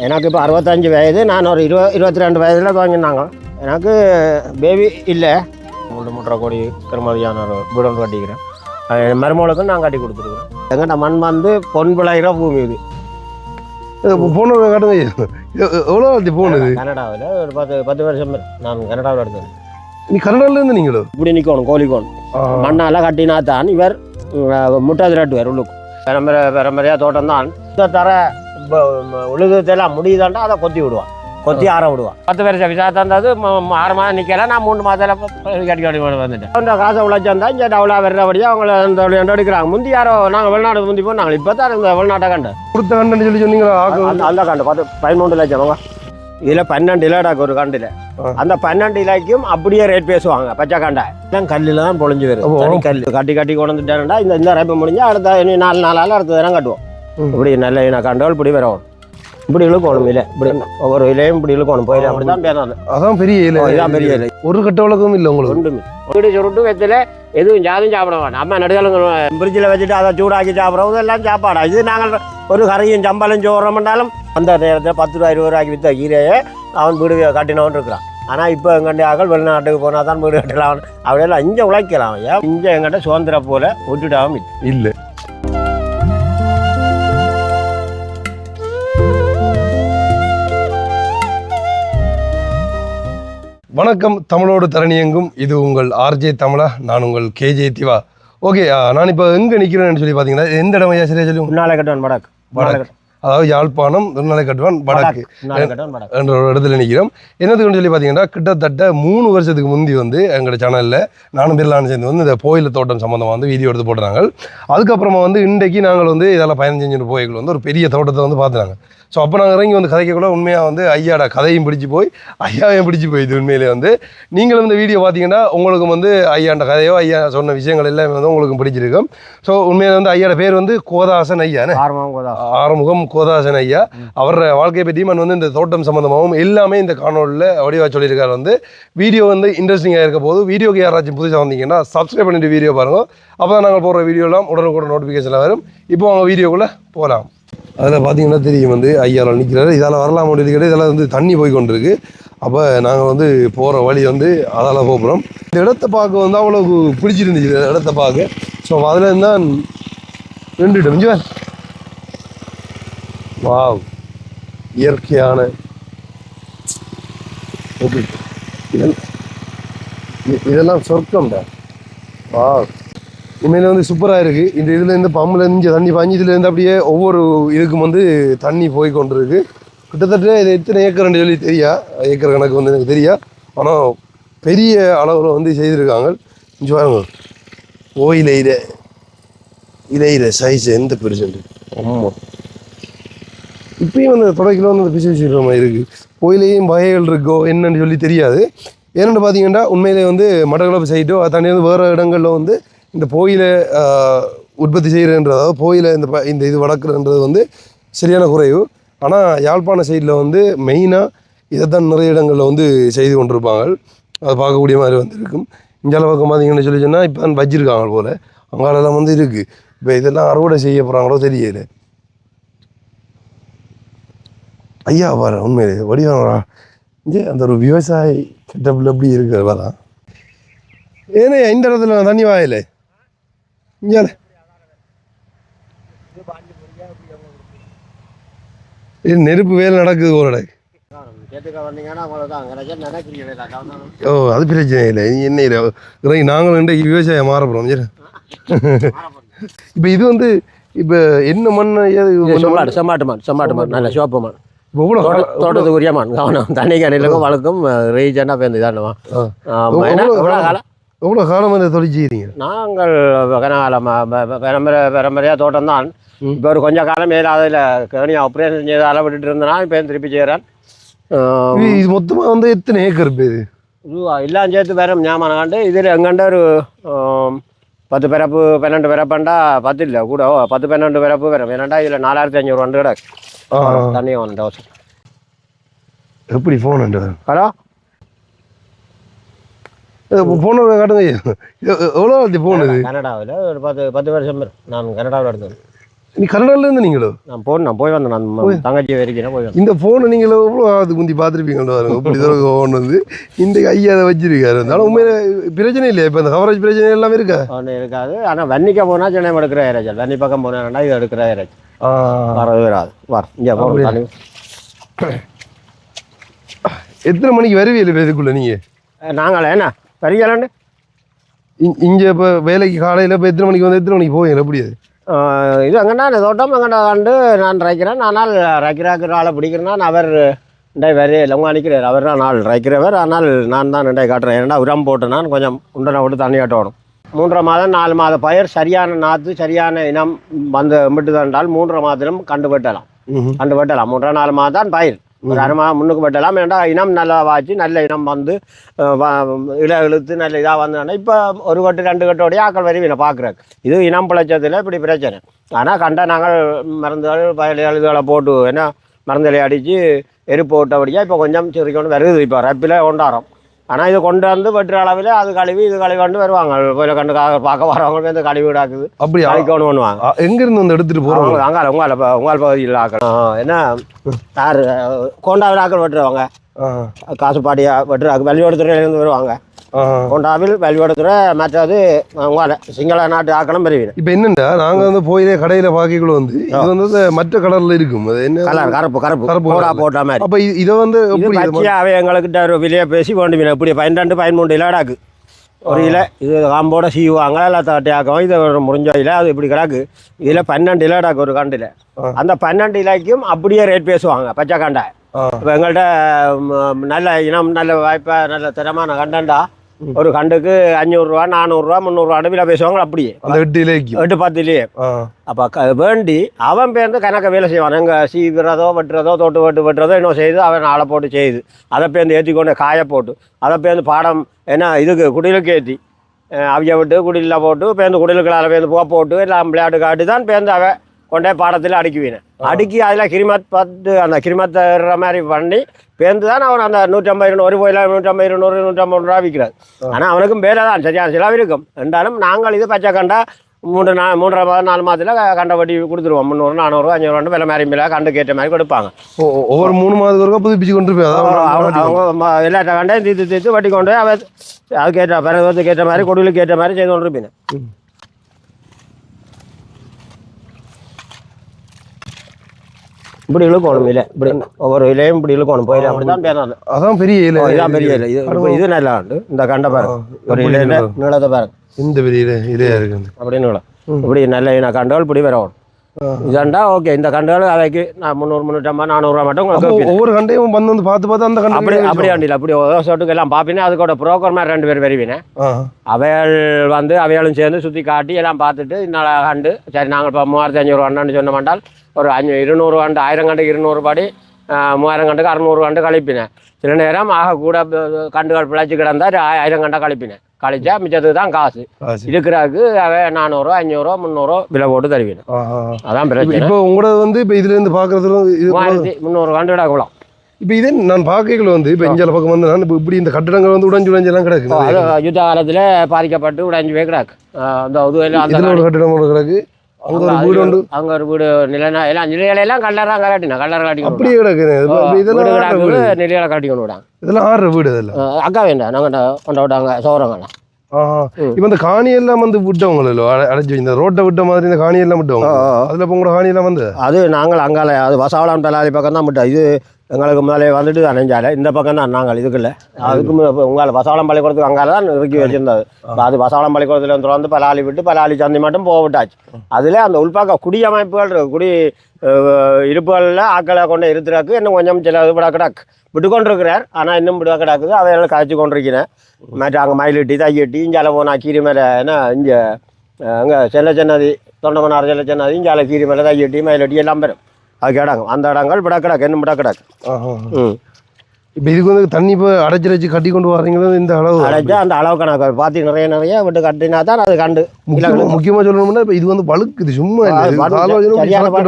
எனக்கு இப்போ 65 வயது. நான் ஒரு 22 வயதில் துவங்கினாங்க. எனக்கு பேபி இல்லை. 3.5 கோடி பெருமதியான ஒரு வீடு ஒன்று கட்டிக்கிறேன். மருமகளுக்கும் நான் கட்டி கொடுத்துருக்குறேன். எங்கிட்ட மண் வந்து பொன் விளைகிற பூமி இது. போன கட்டுங்க எவ்வளோ போனது? கனடாவில் ஒரு 10 வருஷம் நான் கனடாவில் எடுத்தேன். நீ கனடாவிலேருந்து நீங்களும் இப்படி நிற்கணும் கோழிக்கோணும். மண்ணால் கட்டினா தான் இவர் முட்டை திரட்டுவார் உள்ளுக்கு. பெரம்பரையாக தோட்டம் தான் இந்த தர உழுதெல்லாம் முடியுதாண்டா அதை கொத்தி விடுவான். கொத்தி ஆற விடுவான். 10 வருஷம் விசா தந்தது 6 மாதம் நிற்கல. நான் 3 மாதத்தில் கட்டி வந்துட்டேன். அந்த காசை உழைச்சா இங்கே டவுலாக வர்றபடியாக அவங்கள எடுக்கிறாங்க. முந்தி யாரோ நாங்கள் வெளிநாடு முந்தி போய் நாங்கள் இப்போ தான் இந்த வெளிநாட்டை கண்டு கொடுத்த கண்டுன்னு சொல்லி சொன்னீங்களா? அந்த கண்டு 13 லட்சம் அவங்க இதில் 12 இலடாக்கு ஒரு கண்டில். அந்த 12 இலைக்கும் அப்படியே ரேட் பேசுவாங்க. பச்சை கண்டா எல்லாம் கல்லில் தான் பொழிஞ்சு வரும். கல் கட்டி கட்டி கொண்டு வந்துட்டேன்டா இந்த ரேப்பை முடிஞ்சால் அடுத்த 4 நாளால் அடுத்த தினம் கட்டுவோம். இப்படி நல்ல இன கண்டோல் இப்படி வரும். இப்படி இழுக்கணும் இல்லை இப்படி ஒவ்வொரு இலையும் இப்படி இழுக்கணும் போயில அப்படி தான் பேர். அதான் பெரிய இலை. இதான் பெரிய இலை. ஒரு கட்ட வழக்கம் இல்லை உங்களுக்கு? ஒன்றுமே வீடு சுருட்டு வெத்தில எதுவும் ஜாதும் சாப்பிட வேண்டாம். அம்மா நடுகளுங்க ஃப்ரிட்ஜில் வச்சுட்டு அதை சூடாக்கி சாப்பிட்றோம். எல்லாம் சாப்பாடா இது. நாங்கள் ஒரு கரையும் சம்பளம் சோறோம்னாலும் அந்த நேரத்தில் 10 ரூபா 20 ரூபாய்க்கு விற்ற கீரையை அவன் வீடு கட்டினவன் இருக்கிறான். ஆனால் இப்போ எங்கள்கிட்ட ஆக்கள் வெளிநாட்டுக்கு போனால் தான் வீடு கட்டலாம். அப்படியெல்லாம் இங்கே உழைக்கலாம். ஏன் இங்கே எங்கிட்ட சுதந்திர போல விட்டுட்டாவும் இல்லை. வணக்கம், தமிழோடு தரணியெங்கும். இது உங்கள் ஆர்ஜே தமிழா. நான் உங்கள் கேஜே திவா. ஓகே, நான் இப்போ எங்கே நிற்கிறேன்னு சொல்லி பார்த்தீங்கன்னா எந்த இடம் ஐயா? சரியா சொல்லி நாளை கட்டுவான் வடக்கு. வடக்கு அதாவது யாழ்ப்பாணம் திருநாளை கட்டுவான் வடக்கு என்ற ஒரு இடத்துல நிற்கிறோம். என்னதுக்குன்னு சொல்லி பார்த்தீங்கன்னா கிட்டத்தட்ட 3 வருஷத்துக்கு முந்தி வந்து எங்களோட சேனலில் நானும் பிர்லான்னு சேர்ந்து வந்து இந்த கோயில் தோட்டம் சம்மந்தமாக வந்து வீடியோ எடுத்து போட்டுறாங்க. அதுக்கப்புறமா வந்து இன்றைக்கு நாங்கள் வந்து இதெல்லாம் பயணம் செஞ்சு போய்கள் வந்து ஒரு பெரிய தோட்டத்தை வந்து பார்த்துனாங்க. ஸோ அப்போ நாங்கள் இறங்கி வந்து கதைக்கக்கூட உண்மையாக வந்து ஐயாட கதையும் பிடிச்சி போய் ஐயாவையும் பிடிச்சி போயிடுது. உண்மையிலே வந்து நீங்களும் இந்த வீடியோ பார்த்தீங்கன்னா உங்களுக்கு வந்து ஐயாண்ட கதையோ ஐயா சொன்ன விஷயங்கள் எல்லாமே வந்து உங்களுக்கு பிடிச்சிருக்கும். ஸோ உண்மையில வந்து ஐயாட பேர் வந்து கோதாசன் ஐயானே, ஆறுமுகம் கோதாசன் ஐயா. அவரோட வாழ்க்கையை பற்றியும் வந்து இந்த தோட்டம் சம்மந்தமாகவும் எல்லாமே இந்த காணொலியில் வடிவாக சொல்லியிருக்காரு. வந்து வீடியோ வந்து இன்ட்ரெஸ்டிங்காக இருக்க போது வீடியோக்கு யாராச்சும் புதுசாக வந்தீங்கன்னா சப்ஸ்கிரைப் பண்ணிட்டு வீடியோ பாருங்கள். அப்போ தான் நாங்கள் போடுற வீடியோலாம் உடனுக்குடன் நோட்டிஃபிகேஷனில் வரும். இப்போ அவங்க வீடியோக்குள்ளே போகலாம். அதில் பார்த்தீங்கன்னா தெரியும் வந்து ஐயாவில் நிற்கிறாரு. இதால் வரலாம் இருக்கிறது. இதெல்லாம் வந்து தண்ணி போய் கொண்டிருக்கு. அப்போ நாங்கள் வந்து போகிற வழி வந்து அதால் போகிறோம். இந்த இடத்த பார்க்க வந்து அவ்வளோக்கு பிடிச்சிருந்துச்சு இடத்த பார்க்க. ஸோ அதில் இருந்தால் நின்றுட்டோம். வாவ், இயற்கையான இதெல்லாம் சொர்க்கம்டா. வாவ், உண்மையில வந்து சூப்பராக இருக்குது. இந்த இதில் இருந்து பம்பில் இருந்து தண்ணி பாஞ்சு இதுலேருந்து அப்படியே ஒவ்வொரு இதுக்கும் வந்து தண்ணி போய் கொண்டு இருக்கு. கிட்டத்தட்ட இது எத்தனை ஏக்கர்ன்னு சொல்லி தெரியா, ஏக்கர் கணக்கு வந்து எனக்கு தெரியா. ஆனால் பெரிய அளவில் வந்து செய்திருக்காங்க. இங்கே பாருங்க, இலையில சைஸ் எந்த பெருசுண்டு. ஆமாம், இப்பயும் வந்து தொடக்கில் வந்து பிசு பிசுற மாதிரி இருக்குது. கோயிலையும் வகைகள் இருக்கோ என்னன்னு சொல்லி தெரியாது. ஏன்னு பார்த்தீங்கன்னா உண்மையிலே வந்து மட்டக்களப்பு சைட்டோ அதை தண்ணி வந்து வேறு இடங்களில் வந்து இந்த போயிலை உற்பத்தி செய்கிறன்றது, அதாவது போயிலை இந்த இது வளர்க்குறன்றது வந்து சரியான குறைவு. ஆனால் யாழ்ப்பாண சைடில் வந்து மெயினாக இதைத்தான் நிறைய இடங்களில் வந்து செய்து கொண்டிருப்பாங்க. அது பார்க்கக்கூடிய மாதிரி வந்து இருக்கும். இந்த பக்கம் பார்த்தீங்கன்னு சொல்லி சொன்னால் இப்போ தான் வச்சிருக்காங்க போல். அங்காலெல்லாம் வந்து இருக்குது. இப்போ இதெல்லாம் அறுவடை செய்ய போகிறாங்களோ தெரியல. ஐயா பாரு, உண்மையிலே வடிவாங்களா இங்கே அந்த ஒரு விவசாய செட்டப்பில் எப்படி இருக்கிறதா தான். ஏன்னா இந்த இடத்துல தண்ணி வாயில இங்கே நெருப்பு வேலை நடக்குது ஒரு இடக்கு. ஓ, அது பிரச்சனை இல்லை. என்ன இறங்கி நாங்களும் இன்றைக்கு விவசாயம் மாறப்போகிறோம். இப்போ இது வந்து இப்போ என்ன மண்? செம்மாட்டு மண், நல்ல சிவப்பு மண். தோட்டத்துக்குரிய மண். கவனம் தண்ணி கணிலுக்கும் வழக்கும் ரீஜனாக பேருந்து இதானுவா. எவ்வளோ காலம் வந்து தொழில் செய்கிறீங்க? நாங்கள் பரம்பரையாக தோட்டம் தான். இப்போ ஒரு கொஞ்சம் காலம் மேலே அதில் கேணி ஆப்ரேஷன் செய்தால விட்டுட்டு இருந்தேன்னா இப்போ திருப்பி செய்கிறேன். இது மொத்தமாக வந்து எத்தனை ஏக்கர் பேர் இது எல்லாம் சேர்த்து வேறு ஞாபகம் காண்டு. இதில் எங்கண்ட ஒரு 10 பிறப்பு 12 பிறப்புண்டா 10 இல்லை கூட 10 12 பிறப்பு வரும். ஏன்னாண்டா இதில் 4500 வண்டு கிடக்கு தண்ணியும் 1 தோசை. எப்படி ஃபோன்? ஹலோ, போன காட்டுங்க எவ்வளோ ஃபோன் இது கனடாவில் ஒரு 10 வருஷம் நான் கனடாவில் இருந்தேன். நீ கனடால இருந்து நீங்களோ? நான் போய் வந்தேன். நான் தங்கச்சி வரைக்கும் போய் வந்தேன். இந்த ஃபோனை நீங்கள் எவ்வளோ அது முந்தி பார்த்துருப்பீங்களோ பாருங்க. இப்படி ஃபோன் வந்து இந்த கையை அதை வச்சிருக்காரு. அதனால உண்மையில பிரச்சனை இல்லையா? இப்போ இந்த கவரேஜ் பிரச்சனை எல்லாமே இருக்கா? ஒன்றும் இருக்காது. ஆனால் வன்னிக்க போனால் சென்னை எடுக்கிற ஏராச்சல், வன்னி பக்கம் போனேன்னா இது எடுக்கிற ஏராச்சல் வரது வராது. இங்கே போகிறோம். எத்தனை மணிக்கு வருவீங்க இதுக்குள்ள நீங்கள்? நாங்களே என்ன வரிகளாண்டு இங்கே இப்போ வேலைக்கு காலையில் இப்போ எத்தனை மணிக்கு வந்து எத்தனை மணிக்கு போவீங்க? எப்படி அது இது அங்கேண்ணா தோட்டம் அங்கேண்ணா கண்டு நான் ரைக்கிறேன். ஆனால் ரைக்கிறாக்கிற ஆளை பிடிக்கிறேன்னா அவர் வரையே இல்லை உங்க அணிக்கிறார். அவர் தான் நாள் ரைக்கிறவர். ஆனால் நான் தான் ரெண்டாய் காட்டுறேன். ஏன்னா உரம் போட்டுனா கொஞ்சம் உண்டனை விட்டு தண்ணி காட்டணும். 3 மாதம் 4 மாத பயிர் சரியான நாற்று சரியான இனம் வந்து விட்டு தந்தால் 3 மாதத்திலும் கண்டு வெட்டலாம். 3 4 மாதம் தான் பயிர். ஒரு 6 மாதம் முன்னுக்கு வெட்டலாம். ஏன்னா இனம் நல்லா வாய்ச்சி நல்ல இனம் வந்து இழுத்து நல்ல இதாக வந்தோன்னா இப்போ ஒரு கட்டு 2 கட்டோடைய ஆக்கள் வருவீங்க பார்க்குறாங்க. இது இனம் பிழைச்சதில் இப்படி பிரச்சனை. ஆனால் கண்ட நாங்கள் மருந்துகள் இதுகளை போட்டு ஏன்னா மருந்துகளை அடித்து எரிப்பு போட்டபடியாக இப்போ கொஞ்சம் சிறுக்கொண்டு வருது. இப்போ ரப்பில் கொண்டாடுறோம். ஆனால் இது கொண்டு வந்து வெட்டுற அளவில் அது கழுவி இது கழுவி கொண்டு வருவாங்க. போயில கண்டு பார்க்க வரவங்களுக்கு இந்த கழுவி விடாக்குது. அப்படி கழிக்கணும் பண்ணுவாங்க. எங்கேருந்து வந்து எடுத்துகிட்டு போகிறோம்? அங்கால உங்கள் பகுதியில் ஆக்கணும். ஏன்னா யார் கொண்டாவில் ஆக்கள் வெட்டுறவங்க காசு பாடியாக வெட்டுறாங்க. வெளியோடுத்துறையிலேருந்து வருவாங்க. கொண்டாவில் வெளியோடுத்துறை மற்றது உங்களை சிங்கள நாட்டு ஆக்கணும் பெரியவீங்க. இப்போ என்னண்டா நாங்கள் வந்து போயிலே கடையில் பாக்கிக்குள்ள வந்து இது வந்து மற்ற கலரில் இருக்கும். அது என்ன கலர்? கருப்பு போட்ட மாதிரி. அப்போ இதை வந்து அவை எங்கள்கிட்ட ஒரு விலையை பேசி வேண்டுவீங்க. இப்படி 12 13 இலடாக்கு ஒரு இலை. இது காம்போட சீவாங்க எல்லாம் தட்டி ஆக்கவும். இது ஒரு முடிஞ்ச இலை அது இப்படி கிடக்கு. இதில் 12 இலடாக்கு ஒரு கண்டில். அந்த 12 இலைக்கும் அப்படியே ரேட் பேசுவாங்க பச்சை கண்டாய். இப்போ எங்கள்கிட்ட நல்ல இனம் நல்ல வாய்ப்பாக நல்ல தரமான கண்டண்டா ஒரு கண்டுக்கு 500 ரூபா 400 ரூபா 300 ரூபா விலை பேசுவாங்க. அப்படியே 8-10 இலையே. அப்போ வேண்டி அவன் பேருந்து கணக்க வேலை செய்வான். எங்கள் சீவிறதோ வெட்டுறதோ தோட்டு வெட்டுறதோ இன்னும் செய்து அவன் ஆளை போட்டு செய்யுது. அதை பேருந்து ஏற்றிக்கொண்டு காய போட்டு அதை பேருந்து பாடம் என்ன இதுக்கு குடிலுக்கு ஏற்றி அவிய விட்டு குடிலில் போட்டு பேருந்து குடிலுக்களால் பேருந்து போட்டு எல்லாம் விளையாட்டு காட்டி தான் பேருந்து அவன் கொண்டே பாடத்தில் அடுக்குவீனேன். அடுக்கி அதில் கிரிமத் பார்த்து அந்த கிரிமத்தை மாதிரி பண்ணி பேருந்து தான் அவன் அந்த 150 ஒரு போயில 150 200 150 ரூபா விற்கிறார். ஆனால் அவனுக்கும் வேலை தான் சரியான செலவு இருக்கும். என்றாலும் நாங்கள் இது பச்சை கண்டா 3 மாதம் 4 மாதத்தில் கண்டை வட்டி கொடுத்துருவோம். 300 400 500 விலை மாதிரி மேலே கண்டு கேட்ட மாதிரி கொடுப்பாங்க. ஒவ்வொரு 3 மாதத்துக்கு புதுப்பிச்சு கொண்டு போய் அவங்க எல்லா கண்டையும் தீர்த்து வட்டி கொண்டு போய் அவன் அதுக்கேற்ற பருவத்துக்கு ஏற்ற மாதிரி கொடிலுக்கு ஏற்ற மாதிரி செய்து கொண்டு இருப்பீங்க. இப்படி இழுக்கணும் இல்லை இப்படி ஒவ்வொரு இலையும் இப்படி இழுக்கணும் போயிடும். அப்படிதான் பேரணும். அதான் பெரிய இலை. இதான் பெரிய இலை. இது நல்லா உண்டு. இந்த கண்டை பாருங்க ஒரு இலையில நீளத்தை பாருங்க. இந்த பெரிய இலையா இருக்கு அப்படி நீளம். இப்படி நல்ல இன கண்டுகள் இப்படி வரணும். இதாண்டா ஓகே. இந்த கண்டுகள் அவைக்கு நான் 300 350 400 ரூபா மட்டும் உங்களுக்கு ஒவ்வொரு கண்டையும் வந்து பார்த்து அந்த கண்டு அப்படி ஆண்டியில் அப்படி சொட்டுக்கு எல்லாம் பார்ப்பீங்க. அதுக்கூட புரோக்கர் மாதிரி 2 பேர் வருவீங்க. அவைகள் வந்து அவைகளும் சேர்ந்து சுற்றி காட்டி எல்லாம் பார்த்துட்டு இந்த கண்டு சரி நாங்கள் இப்போ 3500 கண்டுன்னு சொன்ன மாட்டால் ஒரு 200 கண்டு 1000 கண்டுக்கு 200 பாடி 3000 கண்டுக்கு 600 கண்டு கழிப்பினேன். சில நேரம் ஆக கூட கண்டுகள் பிழைச்சி கிடந்தா 1000 கண்டை கழிப்பினேன். கழிச்சா மிச்சத்துக்கு தான் காசு இருக்கிறாக்கு அவை 400 500 300 விலை போட்டு தருவீங்க. அதான் பிரச்சனை. இப்போ உங்களோட வந்து இப்போ இதுல இருந்து பாக்குறதுல 300 கண்டு கிடக்கலாம். இப்போ இதே நான் பார்க்கல வந்து இப்போ இஞ்சால பக்கம் வந்து நான் இப்படி இந்த கட்டடங்கள் வந்து உடைஞ்சு எல்லாம் கிடக்கு. அது யுத்த காலத்தில் பாதிக்கப்பட்டு உடைஞ்சு போய் கிடக்கு. அந்த கட்டிடம் கிடக்கு. அங்க ஒரு வீடு உண்டு. அங்க ஒரு வீடு நிலைனா எல்லாம் நிலையெல்லாம் கல்லறா கட்டினா கல்லற கட்டிக்கணும். அப்படியே கிடக்குது. இதெல்லாம் நிலையில கட்டிக்கணும் விடாங்க. இதெல்லாம் ஆறு வீடு இதெல்லாம் அக்கா வேண்டாம் நாங்க கொண்ட விட்டாங்க சோறங்கண்ணா. இப்போ இந்த காணி எல்லாம் வந்து விட்டவங்களோ அடைஞ்சு இந்த ரோட்டை விட்ட மாதிரி இந்த காணி எல்லாம் விட்டவங்க அதுல இப்போ உங்களோட காணி எல்லாம் வந்து அது நாங்கள் அங்கால அது வசாவளம் பலாலி பக்கம் தான் விட்டோம். இது எங்களுக்கு முதலே வந்துட்டு அணைஞ்சால இந்த பக்கம் தான் நாங்கள் இதுக்குள்ள அதுக்கு உங்களை வசாவளம் பள்ளிக்கூடத்துக்கு அங்கால தான் இறுக்கி வச்சிருந்தது. அது வசாவளம் பள்ளிக்கூடத்தில் திறந்து பலாலி விட்டு பலாலி சந்தி மட்டும் போக விட்டாச்சு. அதில் அந்த உள்பாக்க குடியமைப்புகள் இருக்கு. குடி இருப்புகளில் ஆக்களை கொண்டு இருத்துறாக்கு இன்னும் கொஞ்சம் சில இது விட கிடாக்கு விட்டு கொண்டு இருக்கிறார். ஆனால் இன்னும் விட கிடாக்குது. அவையெல்லாம் காய்ச்சி கொண்டிருக்கிறேன். மற்ற அங்கே மயிலிட்டி தையட்டி இஞ்சால போனால் கீரி மேலே ஏன்னா இங்கே அங்கே சென்னதி தொண்டமனார் சென்னதி இஞ்சால கீரி மேலே தையட்டி மயிலட்டி எல்லாம் பெறும். அது இடங்க அந்த இடங்கள் விட கிடாக்கு இன்னும் விட கிடாக்கு. இப்போ இதுக்கு வந்து தண்ணி இப்போ அடைச்சி கட்டி கொண்டு வரீங்களோ இந்த அளவு அடைச்சா அந்த அளவு கணக்கு பார்த்து நிறைய விட்டு கட்டினா தான் அது கண்டு. முக்கியமாக சொல்லணும்னா இப்போ இது வந்து வழுக்குது சும்மா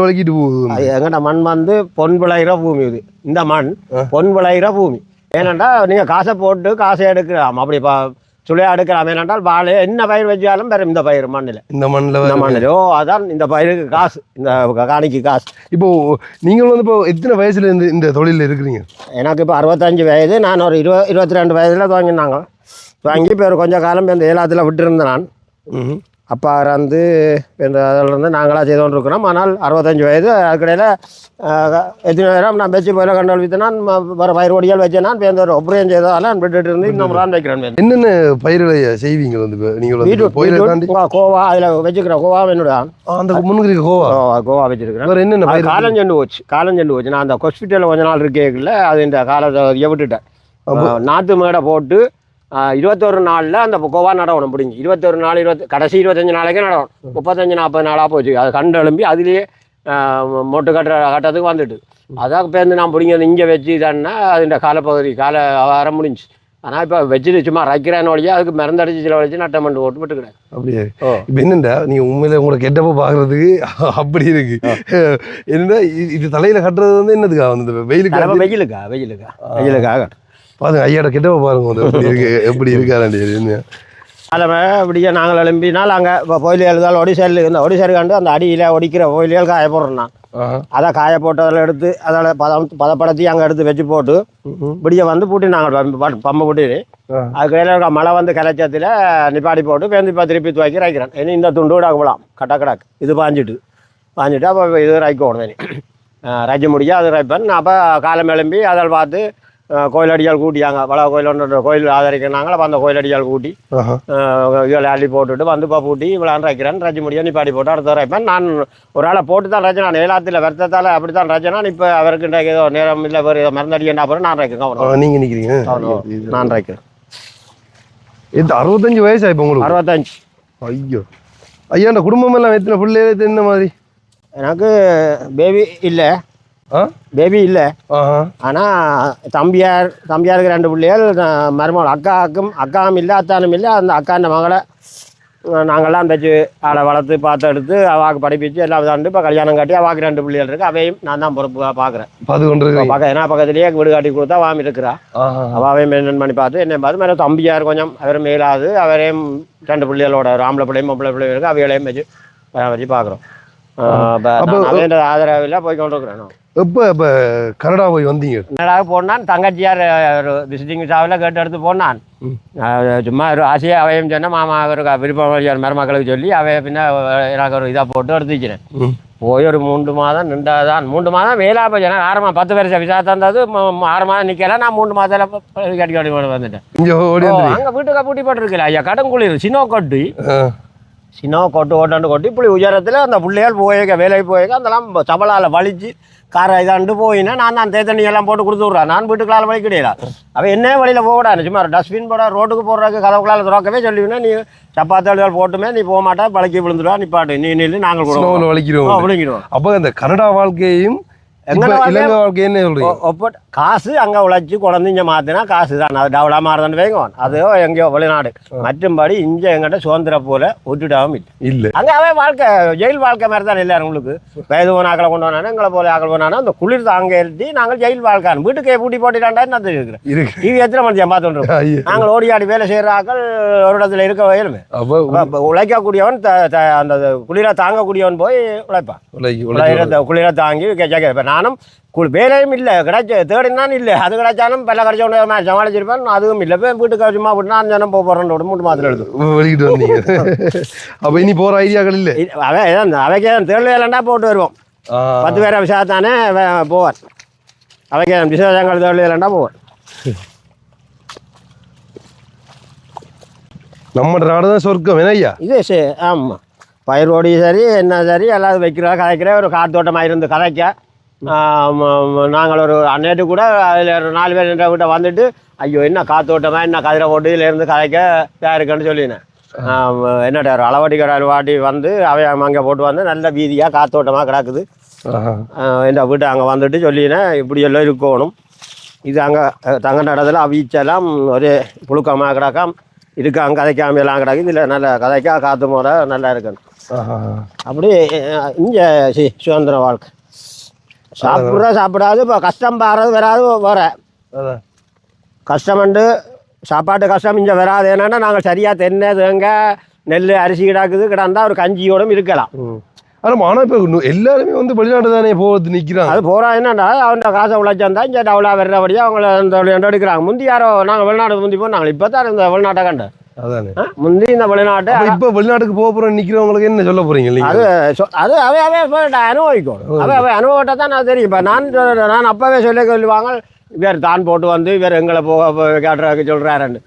வழுக்கிட்டு போகுது. எங்கள்கிட்ட மண் வந்து பொன் விளையிற பூமி. இது இந்த மண் பொன் விளையிற பூமி. ஏனென்றா நீங்கள் காசை போட்டு காசை எடுக்கலாம். அப்படி சுளையா எடுக்கலாம். ஏனென்றால் வாழை என்ன பயிர் வச்சாலும் வேறு இந்த பயிர் மண்ணில் இந்த மண்ணில் ஓ அதான் இந்த பயிருக்கு காசு, இந்த காணிக்கு காசு. இப்போ நீங்கள் வந்து இப்போ எத்தனை வயசுல இருந்து இந்த தொழிலில் இருக்கிறீங்க? எனக்கு இப்போ 65 வயது. நான் ஒரு 22 வயதில் துவங்கினாங்க. துவங்கி இப்போ ஒரு கொஞ்சம் காலம் இந்த ஏலாத்தில் விட்டுருந்தேன் நான். அப்பா வந்து இந்த அதில் இருந்து நாங்களாக செய்து கொண்டு இருக்கிறோம். ஆனால் 65 வயது. அதுக்கடையில் எத்தனை நேரம் நான் பேச்சு போயில கண்டல் வித்து நான் வர பயிர் ஒடியால் வச்சேன். நான் இப்போ ஒரு ஒப்பரையும் செய்தால் நான் விட்டுட்டு இருந்து இன்னும் தான் வைக்கிறேன். என்னென்ன பயிர்களை செய்வீங்க வந்து நீங்கள்? கோவா அதில் வச்சுக்கிறேன். கோவா என்னோட அந்த முன்னுக்கு கோவா வச்சிருக்கிறேன். வேறு என்னென்ன காலஞ்செண்டு போச்சு. நான் அந்த ஹாஸ்பிட்டலில் கொஞ்ச நாள் இருக்கேக்குள்ள அது இந்த காலத்தை விட்டுட்டேன். நாற்று மேடை போட்டு 21 நாளில் அந்த கோவா நடவணும் பிடிங்கி 21 நாள் கடைசி 25 நாளைக்கே நடவணும். 35-40 நாளாக போச்சு. அது கண்டு எழும்பி அதுலேயே மொட்டு கட்டுறதுக்கு வந்துட்டு அதான் பேருந்து நான் பிடிங்கிறது இங்கே வச்சு தானே அதுன்ற காலப்பகுதி வாரம் முடிஞ்சு. ஆனால் இப்போ வச்சுட்டு சும்மா ரைக்கிறேன்னு வழியா அதுக்கு மருந்தடிச்சு சில வச்சு நட்டமண்டு போட்டு விட்டுக்கிறேன். அப்படியே இப்போ என்னண்டா நீங்கள் உண்மையில உங்களை கெட்டப்போ பார்க்குறதுக்கு அப்படி இருக்கு. என்னடா இது தலையில் கட்டுறது வந்து என்னதுக்கா வந்து வெயிலுக்காக பாருங்க ஐயாட கிட்ட பாருங்க எப்படி இருக்காரு. அதில் இப்படியே நாங்கள் எழும்பினால் அங்கே இப்போ கோயில்கள் எழுதால் ஒடிசையில் இந்த ஒடிசையில் கண்டு அந்த அடியில் ஒடிக்கிற கோயில்கள் காய போடுறோம். நான் அதை காய போட்டு அதில் எடுத்து அதில் பதப்படுத்தி அங்கே எடுத்து வச்சு போட்டு இப்படியே வந்து பூட்டி நாங்கள் பம்பை பூட்டி அதுக்கு இடையில மழை வந்து கலைச்சத்தில் நிப்பாடி போட்டு பேருந்து இப்போ திருப்பி துவைக்கி ரைக்கிறேன். இனி இந்த துண்டு கூட போகலாம் கட்டாக்கடாக்கு இது பாஞ்சிட்டு அப்போ இது ரைக்கணும். இனி ரைக்க முடியாது அது ரைப்பேன். நான் அப்போ காலம் எழும்பி அதில் பார்த்து கோயிலடியால் கூட்டியாங்க. வள கோயில் ஒன்று கோயில் ஆதரிக்கிறாங்களா. அப்போ அந்த கோயிலடியால் கூட்டி இதில் அள்ளி போட்டுட்டு வந்து இப்போ பூட்டி இவ்வளோ ரைக்கிறேன். ரஜி முடியும் நிப்பாடி போட்டு அடுத்த ரைப்பேன். நான் ஒரு ஆளை போட்டு தான் ரச்சனை. நான் ஏலாத்தில் வருத்தத்தால் அப்படி தான் ரச்சனை. இப்போ அவருக்கு ஏதோ நேரம் இல்லை வேறு ஏதோ மருந்தடி என்ன போகிறேன். நான் ரைக்கிறேன். நீங்கள் நிற்கிறீங்க? நான் ரைக்கிறேன். இது 65 வயசா இப்போ உங்களுக்கு? 65. ஐயோ ஐயா இந்த குடும்பம் எல்லாம் எத்தனை பிள்ளைகள் என்ன மாதிரி? எனக்கு பேபி இல்லை. இல்லை. ஆனால் தம்பியாருக்கு 2 பிள்ளைகள். மருமகள் அக்காவும் இல்லை அத்தானும் இல்லை. அந்த அக்காண்ட மகளை நாங்கள்லாம் வச்சு ஆளை வளர்த்து பார்த்து எடுத்து அவாக்கு படிப்பிச்சு எல்லாம் தாண்டு இப்போ கல்யாணம் காட்டி அவாக்கு 2 பிள்ளைகள் இருக்குது. அவையும் நான் தான் பொறுப்பு பார்க்குறேன். ஏன்னா பக்கத்துலேயே வீடு காட்டி கொடுத்தா வாமி இருக்கிறா. அவையும் மெயின்டைன் பண்ணி பார்த்து என்ன பார்த்து மேலே தம்பியார் கொஞ்சம் அவர் மேலாது அவரையும் 2 பிள்ளைகளோட ஆம்பளை பிள்ளையும் பொம்பளை பிள்ளைகள் இருக்குது. அவைகளையும் வச்சு பார்க்குறோம். ஆதரவில் போய் கொண்டு இருக்கிறேன். எப்போ கனடா போய் வந்தீங்க? கனடாவுக்கு போனான். தங்கச்சியார் ஒரு விசிட்டிங் விசாவில் கேட்டு எடுத்து போனான். சும்மா ஒரு ஆசையாக அவையும் சொன்னால் மாமா அவருக்கு விருப்பம் மருமக்களுக்கு சொல்லி அவைய பின்ன எனக்கு ஒரு இதாக போட்டு எடுத்து வச்சுறேன். போய் ஒரு 3 மாதம் நின்றாதான் 3 மாதம் வேலா போய் 10 வருஷம் விசா தந்தது 6 மாதம் நிற்கல. நான் 3 மாதத்தில் கட்டி வந்துட்டேன். அங்கே வீட்டுக்கு பூட்டி போட்டுருக்கல ஐயா கடுங்குளிர் சினோ கொட்டு கொட்டி இப்படி உயரத்தில் அந்த பிள்ளைகள் போயிருக்க வேலைக்கு போயிருக்க அதெல்லாம் சபலால் வலிச்சு காரை இதாண்டு போயினா நான் தான் தேத்தண்ணி எல்லாம் போட்டு கொடுத்து விட்றேன். நான் வீட்டுக்குள்ளால் வழி கிடையாது. அவன் என்ன வழியில் போடாது சும்மா டஸ்ட்பின் போட ரோட்டுக்கு போடுறதுக்கு கதவுக்குள்ளால் திறக்கவே சொல்லிவினா நீ சப்பாத்தாளிகள் போட்டுமே நீ போக மாட்டா பழக்கி விழுந்துடுவா நிப்பாட்டு நீ நின்று நாங்கள் கூட விழுங்கிடுவோம். அப்போ இந்த கனடா வாழ்க்கையும் காசு அங்க உழைச்சி குழந்தை இங்க மாத்தினா காசு தான். அது டவுலா மாறுதான் வைங்கோன். அதோ எங்கேயோ வெளிநாடு. மற்றும்படி இங்க எங்கிட்ட சுதந்திர போல ஒட்டுடாவும் இல்லை. அங்க அவன் வாழ்க்கை ஜெயில் வாழ்க்கை மாதிரி தான் இல்லை. உங்களுக்கு வயது போன ஆக்களை கொண்டு வந்தானே எங்களை போல ஆக்கள் போனானா அந்த குளிர் தாங்க எழுதி நாங்கள் ஜெயில் வாழ்க்கை வீட்டுக்கே பூட்டி போட்டுட்டாண்டா நான் இருக்கிறேன். டிவி எத்தனை மணி பார்த்துட்டு நாங்கள் ஓடி ஆடி வேலை செய்யற ஆக்கள் ஒரு இடத்துல இருக்க வயலுமே உழைக்கக்கூடியவன் அந்த குளிரை தாங்கக்கூடியவன் போய் உழைப்பான். குளிரை தாங்கி நானும் வேலையும் இல்லை கிடைச்ச தேடினான் இல்லை. அது கிடைச்சாலும் பல கிடைச்ச உடனே சமாளிச்சிருப்பேன். அதுவும் இல்லை வீட்டுக்கு சும்மா விட்டு நான் ஜனம் போகிறேன் 3 மாதத்தில் எடுத்து வெளிக்கிட்டு வந்தீங்க. அப்போ இனி போகிற ஐடியாக்கள் இல்லை. அவைக்கே தேர்தல் வேலைண்டா போட்டு வருவோம். 10 பேரை விசாரித்தானே போவார். அவைக்கே விசேஷங்கள் தேர்தல் வேலைண்டா போவார். நம்ம நாடு தான் சொர்க்கம் ஐயா இது. ஆமாம் பயிர் ஓடி சரி என்ன சரி எல்லாரும் வைக்கிறோம் கதைக்கிற ஒரு காத்தோட்டமாக இருந்து கதைக்க. நாங்கள் ஒரு அன்னைட்டு கூட அதில் 4 பேர் என்ற வீட்டை வந்துட்டு ஐயோ என்ன காத்தோட்டமாக என்ன கதிரை போட்டு இதிலேருந்து கதைக்க இருக்குன்னு சொல்லினேன். என்னட்ட ஒரு அளவாட்டிக்கிற வாட்டி வந்து அவைய அங்கே போட்டு வந்து நல்ல வீதியாக காத்தோட்டமாக கிடக்குது. இந்த வீட்டை அங்கே வந்துட்டு சொல்லினேன் இப்படி எல்லாம் இருக்கணும். இது அங்கே தங்க நடத்தில் அவிச்செல்லாம் ஒரே புழுக்கமாக கிடக்காம இருக்காங்க கதைக்காம எல்லாம் கிடக்கு. இதில் நல்ல கதைக்கா காற்று முறை நல்லா இருக்கணும். அப்படி இங்கே சுதந்திர வாழ்க்கை சாப்பிடாது. இப்போ கஷ்டம் பாடுறது வராது வர கஷ்டம்ண்டு சாப்பாட்டு கஷ்டம் இங்கே வராது. என்னன்னா நாங்கள் சரியாக தென்னை தேங்காய் நெல் அரிசி கிடந்தா ஒரு கஞ்சியோடும் இருக்கலாம். ஆனால் இப்போ எல்லாருமே வந்து வெளிநாடு தானே போகிறது நிற்கிறாங்க. அது போகிறா என்னன்னா அவன் காசை உழைச்சா இங்கே அவ்வளோ வர்றபடியாக அவங்கள இந்த எடுக்கிறாங்க. முந்தி யாரோ நாங்கள் வெளிநாடு முந்தி போனாங்க. இப்போ தான் இந்த வெளிநாட்டை கண்டு அதானே முந்தி இந்த வெளிநாட்டு இப்போ வெளிநாட்டுக்கு போகிறோம் நிற்கிறவங்களுக்கு என்ன சொல்ல போகிறீங்க? அது அவே அனுபவிக்கணும். அவை அனுபவத்தை தான் நான் தெரியும். இப்போ நான் அப்போவே சொல்லுவாங்க இவர் தான் போட்டு வந்து இவர் எங்களை காட்டுறதுக்கு சொல்கிறாருன்னு.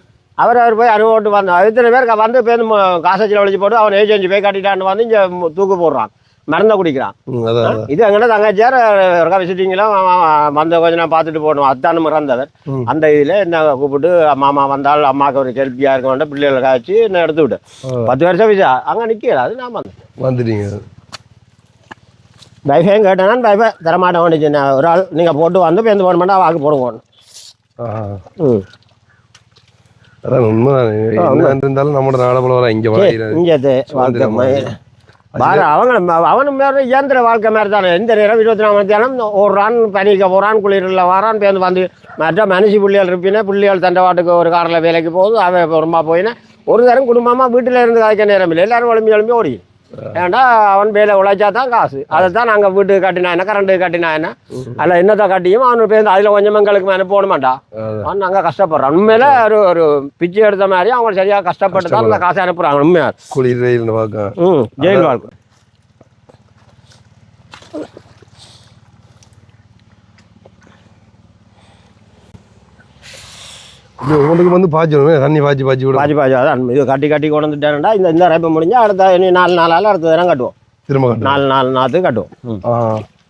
அவர் போய் அனுபவம் வந்தோம். இத்தனை பேர் வந்து பேருந்து காசை செலவழிச்சு போட்டு அவன் ஏஜென்சி போய் காட்டிட்டான்னு வந்து இங்கே தூக்கு போடுறான், மருந்தை குடிக்கிறான். இது எங்கன்னா தங்கச்சியார் விசிட்டிங்கெல்லாம் வந்த கொஞ்சம் நான் பார்த்துட்டு போகணும். அத்தானு இறந்தவர் அந்த இதில் என்ன கூப்பிட்டு மாமா வந்தால் அம்மாவுக்கு ஒரு ஹெல்ப்பியாக இருக்க வேண்டாம் பிள்ளைகளை காய்ச்சி என்ன எடுத்து விட்டு 10 வருஷம் விசா அங்கே நிற்கல. அது நான் வந்துட்டீங்க. வைஃபையும் கேட்டேன்னா வைஃபை தரமாட்டேன் வேண்டிச்சு. ஒரு ஆள் நீங்கள் போட்டு வந்து பேருந்து போட மாட்டா வாக்கு போடுவோம். அதான் உண்மைதான். இருந்தாலும் நம்மளோட நாடபுல வர இங்கே அவனும் இயந்திர வாழ்க்கை மாதிரி தானே. எந்த நேரம் 24 மணி நேரம் ஓடுறான், பனிக்க போகிறான், குளிரில் வரான், பேருந்து வந்து மற்ற மனுஷி புள்ளிகள் இருப்பினே புள்ளிகள் தண்டவாட்டுக்கு ஒரு காரில் வேலைக்கு போகுது. அவன் ரொம்ப போயினேன் ஒரு தரம் குடும்பமாக வீட்டில் இருந்து காய்க்க நேரம் இல்லை. எல்லாரும் எழும்பி ஓடி. ஏன்டா அவன் வேலை உழைச்சா தான் காசு. அதை தான் நாங்கள் வீட்டுக்கு கட்டினா என்ன கரண்ட்டு கட்டினா என்ன அதில் என்னத்தை கட்டியும் அவனு பேருந்து அதில் கொஞ்சம் எங்களுக்கு மேலே போட மாட்டான். அவன் நாங்கள் கஷ்டப்படுறான். உண்மையில ஒரு பிச்சை எடுத்த மாதிரி அவங்க சரியாக கஷ்டப்பட்டு தான் அந்த காசை அனுப்புகிறாங்க. உண்மையா ஜெயில் வாழ்க்கை. உங்களுக்கு வந்து பாய்ச்சணும் தண்ணி பாய்ச்சி அதான் இது கட்டி கொண்டு வந்துட்டேன்டா. இந்த ரைப்பை முடிஞ்சா அடுத்த 4 நாளால் அடுத்த தரம் கட்டுவோம். திரும்ப 4 நாளுக்கு கட்டுவோம்.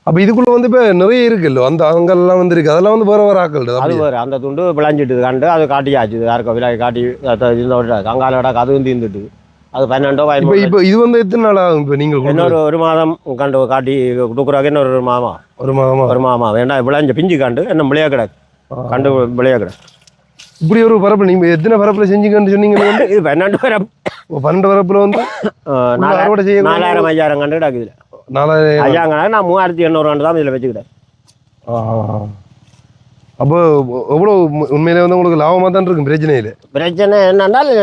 அப்போ இதுக்குள்ள வந்து இப்போ நிறைய இருக்குல்ல அந்த அங்கெல்லாம் வந்து இருக்கு. அதெல்லாம் வந்து வேற ஆக்கள் அது வேறு அந்த துண்டு விளைஞ்சிட்டு கண்டு அது காட்டியாச்சு. யாருக்கும் விலை காட்டி இந்த கங்காலோட அதுவும் தீர்ந்துட்டு அது 12 இப்போ இது வந்து எத்தனை நாள் ஆகும்? இப்போ நீங்கள் இன்னொரு 1 மாதம் கண்டு காட்டி கொடுக்குறாங்க. இன்னொரு ஒரு மாமா வேணா விளைஞ்ச பிஞ்சு கண்டு என்ன விளையா கிடக்கு கண்டு விளையா கிடக்கு. இப்படி ஒரு பரப்பு நீங்கள் எத்தனை பரப்பில் செஞ்சுக்கன்னு சொன்னீங்க? இது 12 பரப்பு. 12 பரப்பில் வந்து 4000 5000 கண்டு கிடக்குது. 4000 ஐயாங்க நான் 3800 தான் இதில் வச்சுக்கிட்டேன். அப்போ எவ்வளோ உண்மையிலே வந்து உங்களுக்கு லாபமாக தான் இருக்கும்? பிரச்சனை என்னென்னால்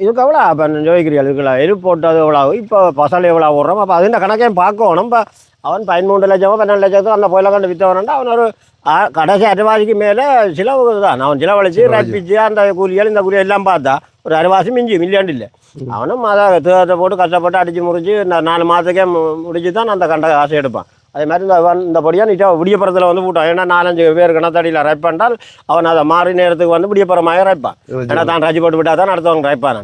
இதுக்கு எவ்வளோ இப்போ ஜோதிக்கிறீர்கள் இருக்குல்ல எரு போட்டது எவ்வளோ இப்போ பசல் எவ்வளோ ஓடுறோம். அப்போ அது இந்த கணக்கையும் பார்க்கணும். இப்போ அவன் 13 லட்சமோ 12 லட்சத்தோ அந்த போயில கண்டு விற்றவனா அவன் ஒரு கடைசி அரைவாசிக்கு மேலே செலவு தான். அவன் செலவழிச்சு ரப்பிச்சு அந்த கூலிகள் இந்த கூலிகள் எல்லாம் பார்த்தா ஒரு அரைவாசி மில்லியன் இல்லை. அவனும் அதை தேர்தலை போட்டு கஷ்டப்பட்டு அடித்து முடிச்சு 4 மாதத்துக்கே முடிச்சு தான் அந்த கண்ட காசை எடுப்பான். அதே மாதிரி இந்த படியாக நீட்டா விடியப்புறத்தில் வந்து போட்டான். ஏன்னா 4-5 பேர் கிணத்தடியில் ரைப் பண்ணால் அவன் அதை மாறி நேரத்துக்கு வந்து விடியப்புறமாக ரைப்பான். ஏன்னா தான் ராஜி போட்டு விட்டா தான் அடுத்தவங்க ரைப்பான்.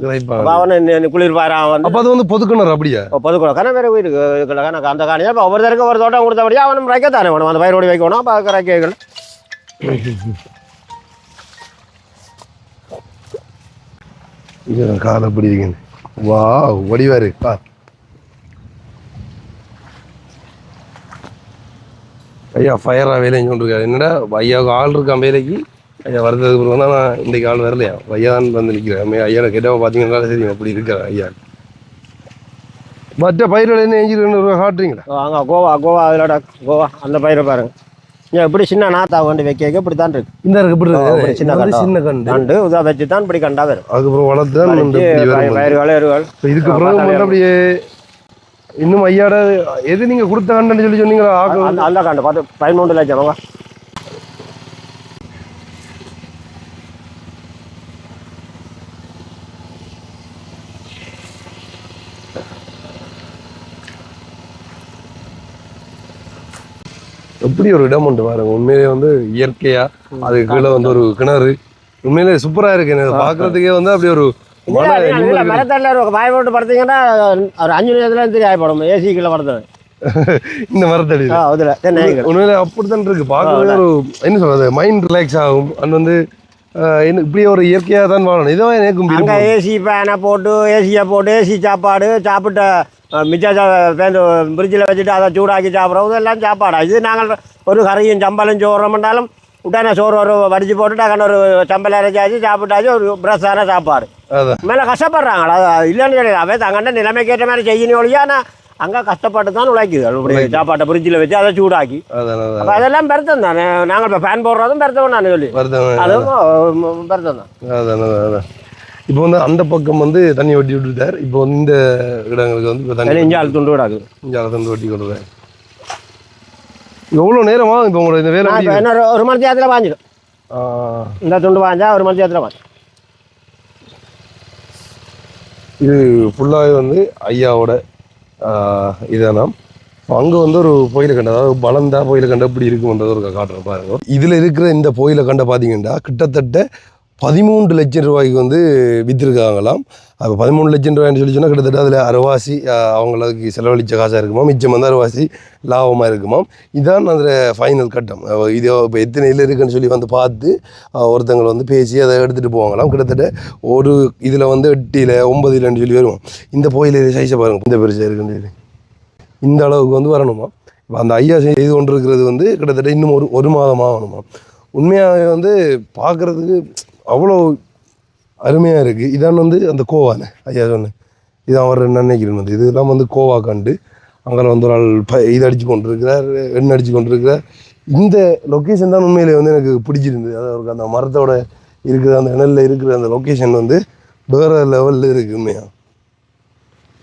அவன் குளிர் பாரான் வந்து அது வந்து பொதுக்கணும். அப்படியா பொதுக்கணும் கணக்கு வேறு வீடு கணக்கு அந்த காணியாக இப்போ ஒவ்வொருத்தருக்கு ஒரு தோட்டம் கொடுத்தபடியாக அவனும் ரைக்கத்தானே வேணும். அந்த பயிரோடு வைக்கணும். அப்போ ரைக்கணும். காலை பிடிங்க. வா வடிவாரு ஐயா ஃபயராக வேலைன்னு சொல்லிருக்காரு. என்னடா ஐயாவுக்கு ஆள் இருக்கான் வேலைக்கு. ஐயா வரதுக்கு பிறகு தான் நான் இன்றைக்கு ஆள் வரலையா ஐயா தான் வந்து நிற்கிறேன். ஐயாவை கேட்டவா பார்த்தீங்கன்னா சரி அப்படி இருக்கிற ஐயா. மற்ற பயிர்கள் என்ன எஞ்சிருன்னு காட்டுறீங்களா? அங்கே கோவா அதிலோட கோவா அந்த பயிரை பாருங்க. இப்படி சின்ன நாத்தா கொண்டு வைக்க இப்படி தான் இருக்கு. இந்த இருக்கு இப்படி இருக்கு சின்ன கண்டு இதை வச்சு தான் இப்படி கண்டா வரும். அதுக்கப்புறம் வளர்த்து தான் பயிர்கள் எருகள் இதுக்கு பிறகு அப்படியே இன்னும் ஐயாட எது நீங்க கொடுத்த கண்டுன்னு சொல்லி சொன்னீங்களா? அந்த கண்டு பார்த்து 13 லட்சம் வாங்க. எப்படி ஒரு இடம் உண்டு பாருங்க. உண்மையிலே வந்து இயற்கையா அது கீழே வந்து ஒரு கிணறு உண்மையிலே சூப்பரா இருக்கு. பாக்குறதுக்கே வந்து அப்படி ஒரு மரத்தல்ல வாய் போட்டு படுத்தீங்கன்னா ஒரு 5 நிமிஷத்துல தெரிய ஆயப்படும். ஏசி கீழே படுத்தது இந்த மரத்தடி உண்மையில அப்படித்தான் இருக்கு. பார்க்கறது ஒரு என்ன சொல்றது மைண்ட் ரிலாக்ஸ் ஆகும். அது வந்து இப்படி ஒரு இயற்கையாக தான் வாழணும். இதான் எனக்கு ஏசி ஃபேனை போட்டு ஏசியை போட்டு ஏசி சாப்பாடு சாப்பிட்ட மிச்சம் பேருந்து ஃப்ரிட்ஜில் வச்சுட்டு அதை சூடாக்கி சாப்பிட்றோம். இதெல்லாம் சாப்பாடா? இது நாங்கள் ஒரு கறியும் சம்பளம் சோறுறோம்னாலும் உடனே சோறு ஒரு வடிச்சு போட்டு டக்குன்னு ஒரு சம்பளம் அரைச்சாச்சு சாப்பிட்டாச்சு ஒரு பிரஸ்ஸான சாப்பாடு. மேலே கஷ்டப்படுறாங்களா? இல்லைன்னு சொல்லி அவே தங்கண்ட நிலைமைக்கேற்ற மாதிரி செய்யணும் ஒழியா. ஆனால் அங்கே கஷ்டப்பட்டு தான் உழைக்குது அப்படி சாப்பாட்டை ஃப்ரிட்ஜில் வச்சு அதை சூடாக்கி அப்போ அதெல்லாம் பெருத்தம் தானே நாங்கள் இப்போ ஃபேன் போடுறதும் பெருத்தம் நான் சொல்லி அதுவும் பெருத்தம் தான் இப்போ வந்து அந்த பக்கம் வந்து தண்ணி வட்டி விட்டுட்டார் இப்போ வந்து இந்த இடங்களுக்கு வந்து இப்போ தண்ணி இஞ்சால் துண்டு விடாது இஞ்சால் துண்டு வட்டி கொண்டு எவ்வளோ நேரமா இப்போ உங்களோட இந்த வேலை என்ன ஒரு மணி நேரத்தில் வாங்கிடும் இந்த துண்டு வாங்கிச்சா ஒரு மணி நேரத்தில் வாங்கி இது ஃபுல்லாகவே வந்து ஐயாவோட இதானாம் அங்கே வந்து ஒரு கோயிலை கண்ட அதாவது பலந்தா கோயிலை கண்ட இப்படி இருக்கும்ன்றது ஒரு காட்டுறேன் பாருங்க இதில் இருக்கிற இந்த கோயிலை கண்ட பார்த்தீங்கன்னா கிட்டத்தட்ட 13 லட்சம் ரூபாய்க்கு வந்து விற்றுருக்காங்களாம். அப்போ 13 லட்சம் ரூபாய்னு சொல்லி சொன்னால் கிட்டத்தட்ட அதில் அரைவாசி அவங்களுக்கு செலவழித்த காசாக இருக்குமா, மிச்சம் வந்து அரைவாசி லாபமாக இருக்குமாம். இதுதான் அதில் ஃபைனல் கட்டம். இது இப்போ எத்தனை இதில் இருக்குன்னு சொல்லி வந்து பார்த்து ஒருத்தங்களை வந்து பேசி அதை எடுத்துகிட்டு போவாங்களாம். கிட்டத்தட்ட ஒரு இதில் வந்து 8 9 சொல்லி வருவோம். இந்த கோயில் சைஸை பாருங்கள், இந்த பெருசாக இருக்குன்னு இந்த அளவுக்கு வந்து வரணுமா. இப்போ அந்த ஐயா செய்து கொண்டு இருக்கிறது வந்து கிட்டத்தட்ட இன்னும் ஒரு மாதமாக ஆகணுமா. உண்மையாக வந்து பார்க்குறதுக்கு அவ்வளோ அருமையாக இருக்குது. இதான் வந்து அந்த கோவானே ஐயா சொன்னேன், இதான் அவர் நினைக்கிறேன் வந்து இதெல்லாம் வந்து கோவா கண்டு அங்கே வந்து ஒரு ஆள் இது அடித்து கொண்டு இருக்கிறார், எண்ணெய் அடித்து கொண்டு இருக்கிறார். இந்த லொக்கேஷன் தான் உண்மையிலே வந்து எனக்கு பிடிச்சிருந்தது. அதாவது அந்த மரத்தோட இருக்கிற அந்த இணலில் இருக்கிற அந்த லொக்கேஷன் வந்து வேறு லெவலில் இருக்குது உண்மையாக.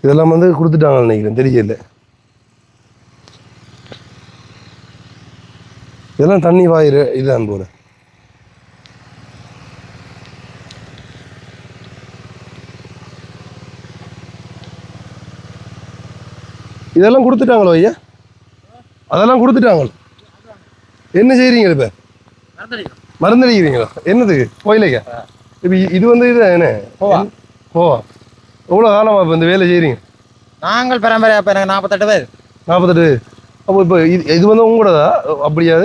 இதெல்லாம் வந்து கொடுத்துட்டாங்கன்னு நினைக்கிறேன், தெரியல. இதெல்லாம் தண்ணி வாயிறு இதுதான் போல. இதெல்லாம் கொடுத்துட்டாங்களோ ஐயா? அதெல்லாம் கொடுத்துட்டாங்களோ? என்ன செய்கிறீங்க இப்போ? மருந்தடிக்கிறீங்களா? என்னதுக்கு? கோயிலுக்கா? இப்போ இது வந்து இது என்ன போவா? எவ்வளோ காலமா இப்போ இந்த வேலை செய்கிறீங்க? நாங்கள் பரம்பரையாக இப்போ எனக்கு 48 பேர். 48. அப்போ இப்போ இது வந்து உங்களோடதா? அப்படியா?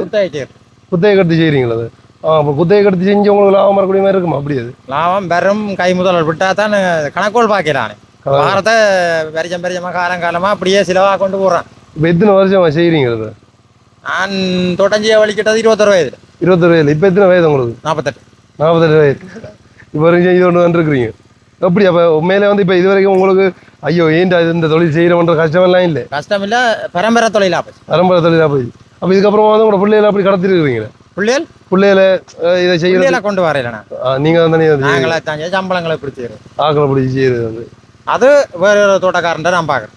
குத்தகை கட்டி செய்கிறீங்களா அது? அப்போ குத்தகை கட்டி செஞ்சு உங்களுக்கு லாபம் வரக்கூடிய மாதிரி இருக்குமா? அப்படியாது லாபம் வெறும் கை முதல் விட்டால் தான் கணக்கோல் பார்க்கிறானே. வாரத்தை பெரிஜமாக காலங்காலமாக அப்படியே சிலவாக கொண்டு போடுறேன். இப்போ எத்தனை வருஷமா செய்கிறீங்க அது? நான் தொடஞ்சியை வலிக்கிட்டது 21 வயது. 21 வயது. இப்போ எத்தனை வயது உங்களுக்கு? 48 வயது. இப்போ வரைக்கும் இது ஒன்று வந்துருக்குறீங்க. எப்படி அப்போ உண்மையிலே வந்து இப்போ இது வரைக்கும் உங்களுக்கு ஐயோ ஏன்டா இந்த தொழில் செய்கிறோன்ற கஷ்டமெல்லாம் இல்லை? கஷ்டம் இல்லை, பரம்பரை தொழிலாக போச்சு. பரம்பரை தொழிலாக போய் அப்போ இதுக்கப்புறமா வந்து உங்களோட பிள்ளைகளை அப்படி கடத்திருக்கிறீங்க? பிள்ளைகளை இதை செய்யல கொண்டு வரையிலண்ணா. நீங்கள் வந்து நாங்களே தான் சம்பளங்களை பிடிச்சி ஆக்களை பிடிச்சி செய்யறது வந்து அது வேற ஒரு தோட்டக்காரன் நான் பார்க்குறேன்.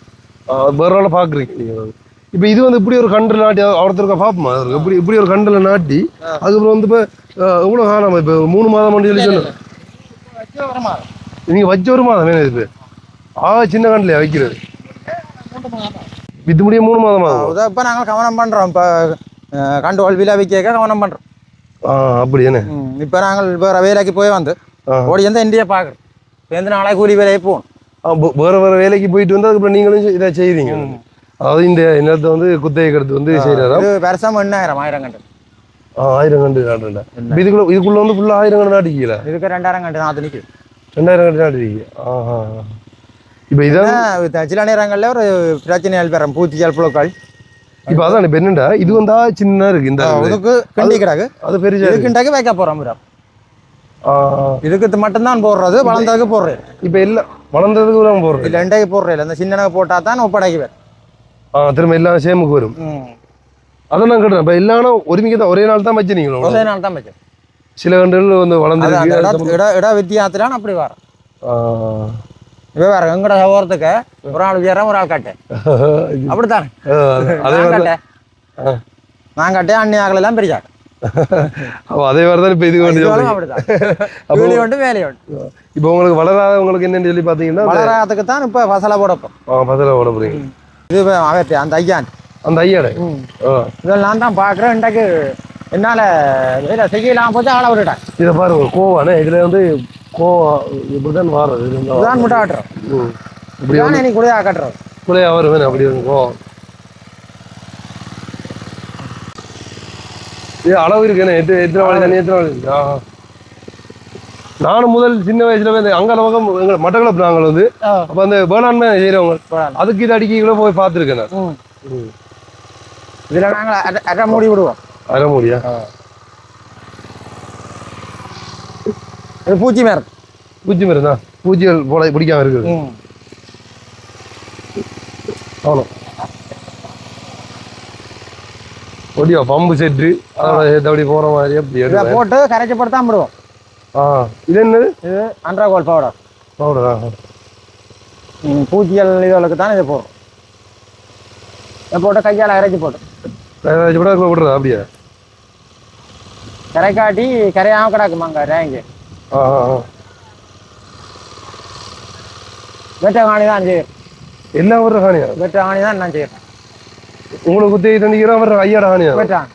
வேற ஆளை பார்க்குறீங்க நீங்கள். இப்போ இது வந்து இப்படி ஒரு கண்டில் நாட்டி ஒருத்தருக்கா பார்ப்போமா? இப்படி ஒரு கண்டில் நாட்டி அதுக்கப்புறம் வந்து இப்போ எவ்வளோ காணாமல் இப்போ 3 மாதம் சொல்லி சொன்னேன். நீங்கள் வச்ச ஒரு மாதம் வேணும் இது சின்ன கண்டில் வைக்கிறது வித்து முடிய 3 மாதமா? இப்போ நாங்கள் கவனம் பண்ணுறோம். இப்போ கண்டு வல்வியில் வைக்க கவனம் பண்ணுறோம். அப்படி என்ன? இப்போ நாங்கள் வேறு வேலைக்கு போய் வந்து ஓடி வந்து இந்தியா பார்க்குறோம். இப்போ எந்த நாளாக கூலி வேலையை போகணும். வேறு வேலைக்கு போயிட்டு வந்து அதுக்கப்புறம் நீங்களும் இதை செய்வீங்க. அதாவது இந்த நேரத்தை வந்து குத்தகை கடுத்து வந்து செய்யறாரா? வருஷம் 1000 கண்டு. 1000 கண்டு நாட்டுல இதுக்குள்ள வந்து ஃபுல்லா 1000 கண்டு நாட்டிக்கல. இதுக்கு 2000 கண்டு நாற்று நிற்குது. 2000 கண்டு நாட்டிருக்கீங்க. இப்போ இதான் சில நேரங்களில் ஒரு பிரச்சனைகள் பெறும் பூச்சிகள் புழுக்கள். இப்போ அதான் இப்போ என்னண்டா இது வந்தா சின்ன இருக்கு இந்த இதுக்கு கிண்டி கிடக்கு அது பெரிய இதுக்குண்டாக்கி வைக்க போகிறோம். இதுக்கு மட்டும்தான் போடுறது, வளர்ந்ததுக்கு போடுறேன். இப்போ எல்லாம் வளர்ந்ததுக்கு போடுறேன் இல்லை இண்டைக்கு போடுறேன். இந்த சின்ன போட்டால் தான் ஒப்படைக்குவேன். திரும்ப எல்லாம் சேமுக்கு வரும். அதை நான் கேட்டேன். இப்போ இல்லைன்னா ஒருமிக்க தான் ஒரே நாள் தான் வச்சு நீங்களும்? ஒரே நாள் தான் வச்சேன். சில கண்டுகள் வந்து வளர்ந்து இட வித்தியாசத்திலான அப்படி வர இப்போ வேற எங்கட சகோதரத்துக்கு ஒரு ஆள் உயரம் ஒரு ஆள் கட்டேன். அப்படித்தானே நான் கட்டேன். அண்ணி ஆகலாம் பெரிய அதே மாதிரிதான் இப்போ இது அப்படிதான் வேலையை உண்டு. இப்போ உங்களுக்கு வளராதவங்களுக்கு என்னன்னு சொல்லி பார்த்தீங்கன்னா வளராததுக்கு தான் இப்போ ஃபசலை போடப்போம். ஃபசலை போட போறீங்க. இது அவர்கிட்ட அந்த ஐயான் அந்த ஐயாட இதில் நான் தான் பார்க்குறேன். இன்றைக்கு என்னால் வேலை செய்யலாம் போச்சு ஆளை விட்டுட்டேன். இதை பாருங்க கோவானே. இதில் வந்து கோவா இப்படிதான் வாடுறது. இதுதான் முட்டை காட்டுறோம். இப்படிதான் நீ குழையா காட்டுறோம். குழையா வருவேன் அப்படி கோவா. இது அளவு இருக்குண்ணே. எத்தனை வாழை தண்ணி எத்தனை வாழை? நானும் முதல் சின்ன வயசுல போய் அங்கே பக்கம் எங்கள் மட்டக்களப்பு நாங்கள் வந்து அப்போ அந்த வேளாண்மை செய்கிறவங்க அதுக்கு இது அடிக்கீங்களோ போய் பார்த்துருக்கேன் நான். இதில் நாங்கள் அரை மூடி விடுவோம். அரை மூடியா? இது பூச்சி மரம். பூச்சி மரம் தான். பூச்சிகள் போல பிடிக்காம இருக்குது. அவ்வளோ ஒடியா பம்பு செட்டு அதோட அப்படி போகிற மாதிரி அப்படி இதை போட்டு கரைச்சி போட்டு தான் விடுவோம். இது என்னது? இது அன்றாகோல் பவுடர். பவுடரா? பூச்சிகள் இதுகளுக்கு தான் இதை போடும். இதை போட்டு கையால் இறச்சி போட்டு விடுறதா அப்படியே கரைக்காட்டி கரையாம கிடக்குமாங்க ரேங்கு. வெட்ட காணி தான் செய்யும். எல்லா ஒரு காணியா? வெட்ட காணி தான் நான் செய்யறேன். உங்களுக்கு குத்தி தண்டிக்கிறோம் அவர் ஐயாட காணியா? வெட்டான்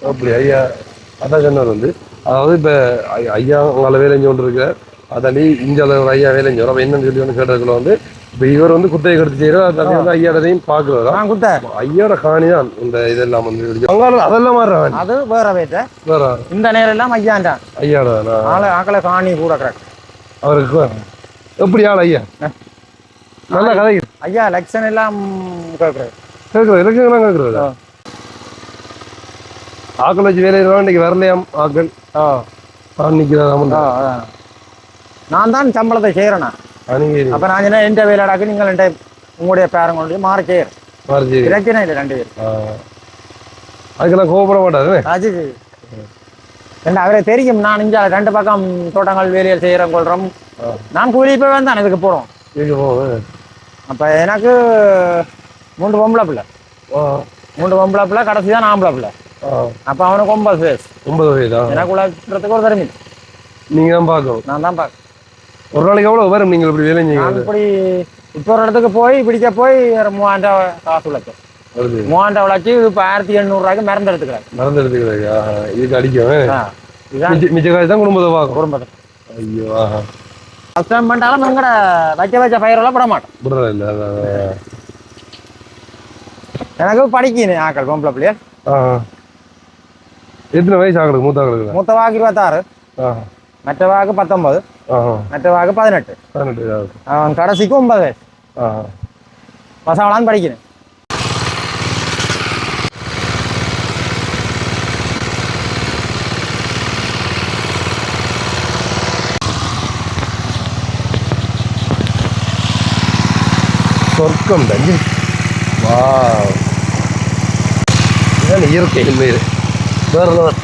அப்படி ஐயா அதான் சொன்னார் வந்து அதாவது இப்போ ஐயா உங்களை வேலைஞ்சு கொண்டு இருக்க அதாண்டி இஞ்சால ஒரு ஐயா வேலைஞ்சு வரும். அப்போ என்னன்னு சொல்லி வந்து கேட்டதுக்குள்ள வந்து இப்போ இவர் வந்து குத்தையை கெடுத்து செய்யறோம். அதை வந்து ஐயாடையும் பார்க்குறோம். குத்தை ஐயாட காணி தான் இந்த இதெல்லாம் வந்து அங்கால அதெல்லாம் மாதிரி காணி அது வேற வேட்ட வேற இந்த நேரம் எல்லாம் ஐயாண்டான் ஐயாட ஆக்களை காணி கூட கிடக்கு அவருக்கு எப்படி ஆள் ஐயா நல்லா கதை ஐயா லட்சம் எல்லாம் கேட்குறது கேட்குறோம் இலக்கங்கள்லாம் கேட்குறதா ஆக்கள் வச்சு வேலை இன்னைக்கு வரலையாம் ஆக்கள் நிற்கிறதா நான் தான் சம்பளத்தை செய்கிறேண்ணா. அப்போ நான் என்ன எந்த வேலைடாக்கு நீங்கள் ரெண்டு உங்களுடைய பேரங்களுடைய மாறி செய்கிறேன். பிரச்சனை இல்லை 2 பேர். அதுக்கெல்லாம் கோபப்பட மாட்டாது அது என்ன அவரை தெரியும். நான் இங்கே 2 பக்கம் தோட்டங்கள் வேலையில் செய்கிறேன் கொள்கிறோம். நான் கூலி போய் வந்தான் இதுக்கு போகிறோம். அப்போ எனக்கு 3 பொம்பளை பிள்ளை 3 பொம்பளை பிள்ளை கடைசி தான் ஆம்பளை பிள்ளை. அப்போ அவனுக்கு 9 வயசு. 9 வயதா? எனக்கு உழைக்கிறதுக்கு ஒரு திறமை நீங்கள் தான் பார்க்கணும். நான் தான் பார்க்க. ஒரு நாளைக்கு எவ்வளோ வரும் நீங்கள் இப்படி வேலை செய்யுங்க? இப்படி இப்போ ஒரு இடத்துக்கு போய் பிடிக்க போய் 3000 காசு உழைச்சோம். 3000 உழைச்சி இப்போ 1800 மருந்து எடுத்துக்கிறாங்க. மருந்து எடுத்துக்கிறாங்க. இதுக்கு அடிக்கும் மிச்ச காசு தான் குடும்பத்தை பார்க்கும். குடும்பத்தை ஐயோ கஷ்டம் பண்ணிட்டாலும் எங்கட வச்ச பயிரெல்லாம் விட மாட்டோம். விடுறா இல்லை எனக்கு படிக்கணும் ஆக்கள் பொம்பளை பிள்ளைய. எத்தனை வயசு ஆகலுக்கு? மூத்த வாக்கு 26, மற்ற வாக்கு 19, மற்ற வாக்கு 18. அவன் கடைசிக்கு 9 வயசு. பசங்களாம் படிக்கணும். சொர்க்கம் தஞ்சி. வா இதான் இயற்கை உண்மையில் வேற லெவல்.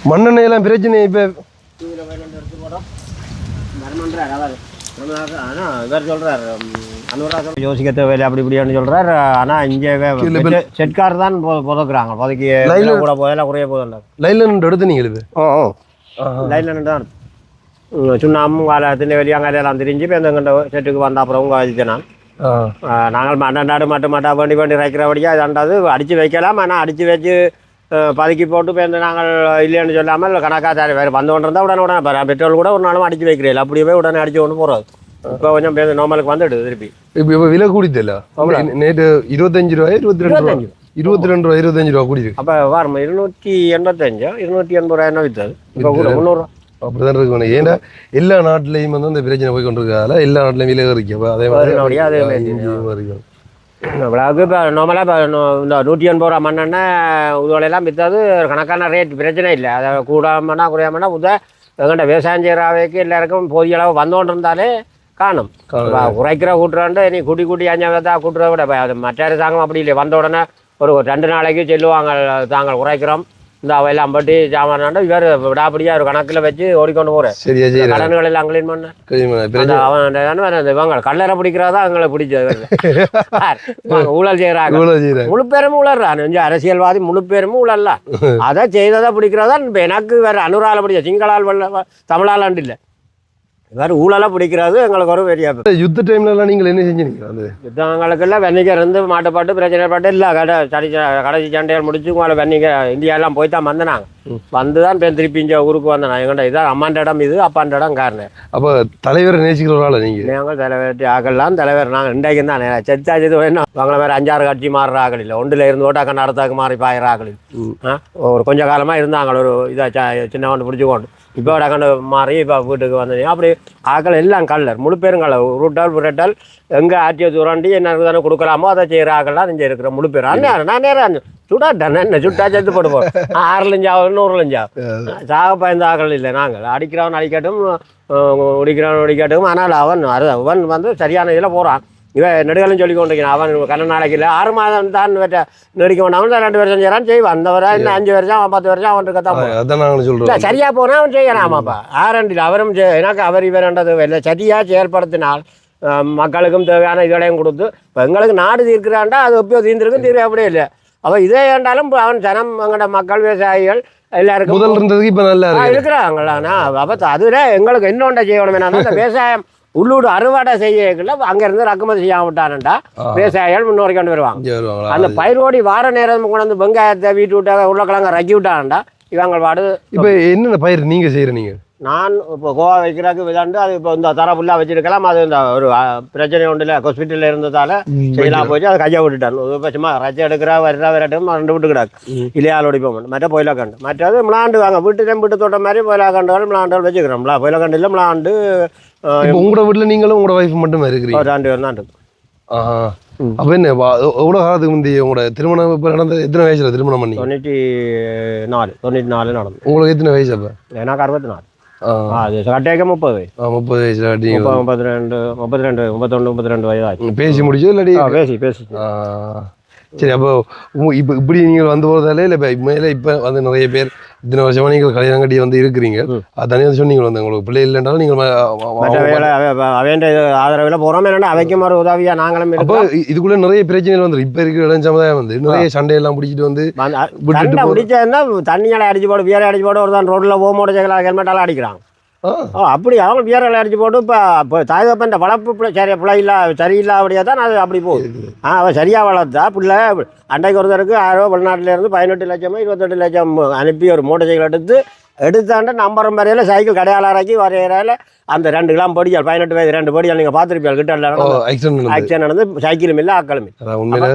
மண்ணெண்ணெயெல்லாம் பிரச்சனை இப்போ யோசிக்க தேவையில்லை அப்படி இப்படின்னு சொல்றாரு. ஆனா இங்கே செட்கார் தான் புதைக்குறாங்க. புதைக்கி கூட போதெல்லாம் குறைய போதில்லை. லைன்ல நின்று எடுத்து நீங்கள் லைன்ல நின்று தான் சுண்ணாமும் திண்ணை வெளியே அங்கே எல்லாம் திரிஞ்சு இப்போ எங்கள்கிட்ட செட்டுக்கு வந்த அப்புறம் உங்க வச்சுட்டேன். நாங்கள் மண்ணாடு மாட்டா வேண்டி வைக்கிறபடியா இதாண்டாது அடித்து வைக்கலாம். ஆனால் அடித்து வச்சு பதுக்கி போட்டு இப்போ நாங்கள் இல்லைன்னு சொல்லாமல் கணக்காக வேறு வந்து கொண்டு இருந்தால் உடனே பெட்ரோல் கூட ஒரு நாளும் அடித்து வைக்கிறேன். அப்படியே உடனே அடித்து கொண்டு போகிறது. இப்போ கொஞ்சம் நார்மலுக்கு வந்துடுது திருப்பி. இப்போ விலை கூடிதில்ல நேற்று 25 ரூபாய் 22 ரூபாய் 25 ரூபா கூடிது. அப்போ வாரம் 285 280 ரூபாய் என்ன விற்றது. இப்போ கூட 300 ரூபா அப்படிதான் இருக்கணும். ஏன்னா எல்லா நாட்டிலையும் வந்து அந்த பிரச்சனை போய் கொண்டிருக்கால எல்லா நாட்டிலையும் விலை இருக்கு. அதே மாதிரி விழாவுக்கு இப்போ நார்மலாக இப்போ இந்த 180 ரூபா மண்ணெண்ணெய் உதவலையெல்லாம் விற்றது கணக்கான ரேட் பிரச்சனை இல்லை. அதை கூடாமன்னா குறையாமன்னா எங்கள்கிட்ட விவசாயம் செய்கிறாவைக்கு எல்லாருக்கும் போதிய அளவு வந்தோன்னு இருந்தாலே காணும். குறைக்கிற கூட்டுறாண்டு நீ கூட்டி அஞ்சாவதா கூட்டுறத விட அது மற்ற அரசாங்கம் அப்படி இல்லை. வந்த உடனே ஒரு 2 நாளைக்கு சொல்லுவாங்க தாங்கள் குறைக்கிறோம் இந்த அவையெல்லாம் பட்டி ஜாமான் இவர் விடாப்படியா ஒரு கணக்கில் வச்சு ஓடிக்கொண்டு போகிறேன். கடன்கள் எல்லாம் கிளீன் பண்ண அவன் இவங்க கல்லறை பிடிக்கிறதா அவங்களை பிடிச்சது. ஊழல் செய்கிறாங்க. முழு பேரும் ஊழல்றான். கொஞ்சம் அரசியல்வாதி முழு பேரும் ஊழல்ல. அதை செய்ததை பிடிக்கிறதா. இப்போ எனக்கு வேறு அனுரால பிடிச்ச சிங்களால் தமிழாலாண்டு இல்லை. வேறு ஊழலாக பிடிக்கிறது எங்களுக்கு ஒரு பெரிய யுத்த டைம்லலாம் நீங்கள் என்ன செஞ்சீங்க? யுத்தங்களுக்கெல்லாம் வெண்ணிக்கர் இருந்து மாட்டுப்பாட்டு பிரச்சனை பாட்டு இல்லை கடைசி சண்டைகள் முடிச்சு உங்களை வெண்ணிக்கர் இந்தியாவெல்லாம் போய் தான் வந்தனாங்க. வந்து தான் இப்போ திருப்பி இங்கே ஊருக்கு வந்தேன். எங்கள்கிட்ட இதான் அம்மாண்ட இடம் இது அப்பாண்ட இடம் காரணம். அப்போ தலைவரை நேசிக்கிறவரால நீங்கள் நாங்கள் தலைவர் ஆகலாம் தலைவர் நாங்கள் இன்றைக்கு தான் செத்தா செத்து வேணும். அவங்கள வேறு 5-6 கட்சி மாறுற ஆகல் இல்லை. ஒன்றில் இருந்து ஓட்டாக்க நடத்தாக்கு மாறி பாயிற ஆகல் ஒரு கொஞ்சம் காலமாக இருந்தாங்க. ஒரு இதாக சின்ன ஒன்று பிடிச்சிக்கொண்டு இப்போ கண்டு மாறி இப்போ வீட்டுக்கு வந்தீங்க அப்படி ஆக்கள் எல்லாம் கல்லர் முழு பேரும் கல்லர் உருட்டல் புரட்டல் எங்கே ஆட்சியை துரண்டி என்ன தானே கொடுக்கலாமோ அதை செய்கிற ஆக்கள்லாம் இங்கே இருக்கிற முழு பேர் நான் நேரம் சுடாட்டேன் என்ன சுட்டா சேர்த்து போடுவோம் 6 லஞ்சாவும் 100 லஞ்சாவும் சாக பயந்த ஆக்கள் இல்லை நாங்கள் அடிக்கிறவன் அடிக்கட்டும் ஒடிக்கிறவன் ஒடிக்கட்டும் ஆனால் அவன் வந்து சரியான இதில் போகிறான் இவன் நெடுகளும் சொல்லி கொண்டிருக்கிறான் அவன் கண்ண நாளைக்கு இல்லை 6 மாதம் தான் நெடிக்க வேண்டாம் 2 வருஷம் செய்கிறான் செய்வான் அந்த வர இன்னும் 5 வருஷம் 10 வருஷம் அவன் இருக்கத்தான் இல்லை சரியா போனால் அவன் செய்யறான் ஆமாப்பா ஆரண்டில் அவரும் எனக்கு அவர் இவர்ன்றது இல்லை சரியா செயல்படுத்தினால் மக்களுக்கும் தேவையான இதோடையும் கொடுத்து இப்போ எங்களுக்கு நாடு தீர்க்கிறான்டா அது எப்பயோ தீர்ந்துருக்கும் தீர்வு அப்படியே இல்லை அவன் இதே ஏண்டாலும் அவன் ஜனம் எங்கள்ட மக்கள் விவசாயிகள் எல்லாருக்கும் முதல் இருந்ததுக்கு இப்போ நல்லா இருக்கிறாங்களாண்ணா அப்போ அதில் எங்களுக்கு இன்னொன்றை செய்யணும் என்னன்னா அந்த விவசாயம் உள்ளூர் அறுவடை செய்யல அங்கேருந்து ரக்குமதி செய்யாம விட்டானுண்டா விவசாயிகள் முன்னோக்கி கொண்டு வருவாங்க அந்த பயிரோடி வார நேரம் கொண்டு வந்து வெங்காயத்தை வீட்டு விட்ட உருளைக்கிழங்க ரக்கி விட்டானுண்டா இவங்க பாடு இப்போ என்னென்ன பயிர் நீங்கள் செய்கிற நீங்கள் நான் இப்போ கோவா வைக்கிறதுக்கு விதாண்டு அது இப்போ இந்த தர ஃபுல்லாக வச்சிருக்கலாம் அது இந்த ஒரு பிரச்சனை ஒன்றில் ஹாஸ்பிட்டலில் இருந்ததால் செய்யலாம் போச்சு அதை கையை விட்டுட்டான் இப்போ சும்மா ரச்சை எடுக்கிறா வரட்டும் 2 விட்டு கிடாக்கு இல்லையாலோடி போகணும் மற்ற பொயிலாக்கண்டு மற்றது மிளாண்டு வாங்க வீட்டு தோட்டம் மாதிரி பொயிலாக்கண்டுகள் மிளாண்டுகள் வச்சுக்கிறோம்ல பொயிலாக்கண்டு இல்லை மிளாண்டு உங்களோட வீட்டில் நீங்களும் உங்களோட ஒய்ஃப் மட்டுமே இருக்கிறீங்க ஒரு 2 பேர் தான் இருக்கு அப்போ என்ன எவ்வளோ காலத்துக்கு முந்தைய உங்களோட திருமணம் இப்போ நடந்த எத்தனை வயசுல திருமணம் பண்ணி 94 நடந்து உங்களுக்கு எத்தனை வயசு அப்போ எனக்கு 64 அது கட்டேக்க 30 வயசு 30 வயசுல 32 32 31 32 வயது பேசி முடிச்சோ இல்லாட்டி பேசி சரி அப்போ இப்போ இப்படி நீங்கள் வந்து போகிறதாலே இல்லை இப்போ மேலே இப்போ வந்து நிறைய பேர் இத்தனை வருஷமா நீங்கள் கல்யாணம் கட்டி வந்து இருக்கிறீங்க அது தனியாக சொன்னீங்க வந்து உங்களுக்கு பிள்ளை இல்லைன்றாலும் நீங்கள் அவன் ஆதரவில் போகிறோம் என்னென்னா அவைக்கும் ஒரு உதவியாக நாங்களும் அப்போ இதுக்குள்ளே நிறைய பிரச்சனைகள் வந்து இப்போ இருக்கிற இடம் சமுதாயம் வந்து நிறைய சண்டையெல்லாம் பிடிச்சிட்டு வந்து பிடிச்சதுன்னா தண்ணியால் அடிச்சு போடு பியரை அடிச்சு போட்டு ஒரு தான் ரோட்டில் போகும்போது ஹெல்மெட்டாலாம் அடிக்கிறாங்க அப்படி அவங்க பியரில் அடிச்சு போட்டு இப்போ தாய்தப்பன் வளர்ப்பு சரியில்லா அப்படியே தான் அது அப்படி போகுது அவன் சரியாக வளர்த்தா பிள்ளை அன்றைக்கு ஒருத்தருக்கு 1000 வெளிநாட்டிலேருந்து 18 லட்சமோ 28 லட்சம் அனுப்பி ஒரு மோட்டர் சைக்கிள் எடுத்தாண்ட நம்பரும் வரையில் சைக்கிள் கடையாளராக்கி வரையில அந்த 2 கிலோம் படியால் 18 வயது 2 படியால் நீங்கள் பார்த்துருப்பீங்க கிட்ட ஆக்சிடென்ட் நடந்து சைக்கிளும் இல்லை ஆக்களும் இல்லை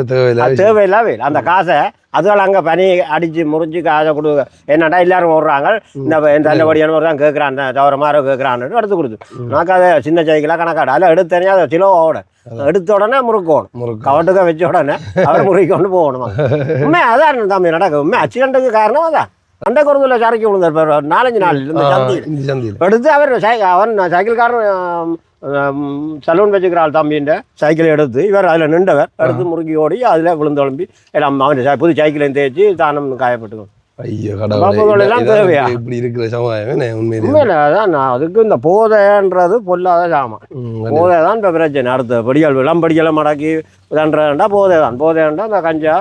தேவையில்லாவே அந்த காசை அதுவால் அங்கே பனி அடித்து முறிஞ்சு காசை கொடுக்க என்னடா எல்லாரும் ஓடுறாங்க இந்த நல்லபடியான ஒரு தான் கேட்குறான் தவிர மாதிரி கேட்குறான்னு எடுத்து கொடுத்து நமக்கு அதை சின்ன சைக்கிளாக கணக்காடு அதில் எடுத்தனே அதை சிலோவோட எடுத்த உடனே முறுக்கணும் கவட்டுக்க வச்ச உடனே அவர் முறுக்கிக்கொண்டு போகணும் உண்மை அதான் தம்பி நடக்கும் உண்மை ஆக்சிடென்ட்டுக்கு காரணம் அதான் அண்டை குறதுல சரக்கி விழுந்தார் 4-5 நாள் இந்த சந்தியில் எடுத்து அவன் சைக்கிள்காரன் சலூன் வச்சுக்கிற ஆள் தம்பின்ற சைக்கிளை எடுத்து இவர் அதில் நின்றவர் எடுத்து முறுக்கி ஓடி அதில் விழுந்தொழும்பி எல்லாம் அவன் புது சைக்கிளையும் தேய்ச்சி தானம் காயப்பட்டுக்கணும் ஐயோ தேவையா இப்படி இருக்கிற சமுதாயம் உண்மையில அதான் அதுக்கு இந்த போதைன்றது பொல்லாத சாமான் போதை தான் இப்போ பிரச்சனை அடுத்த படிகள் விளம்படிகளை மடக்கி இதன்றா போதைண்டா இந்த கஞ்சா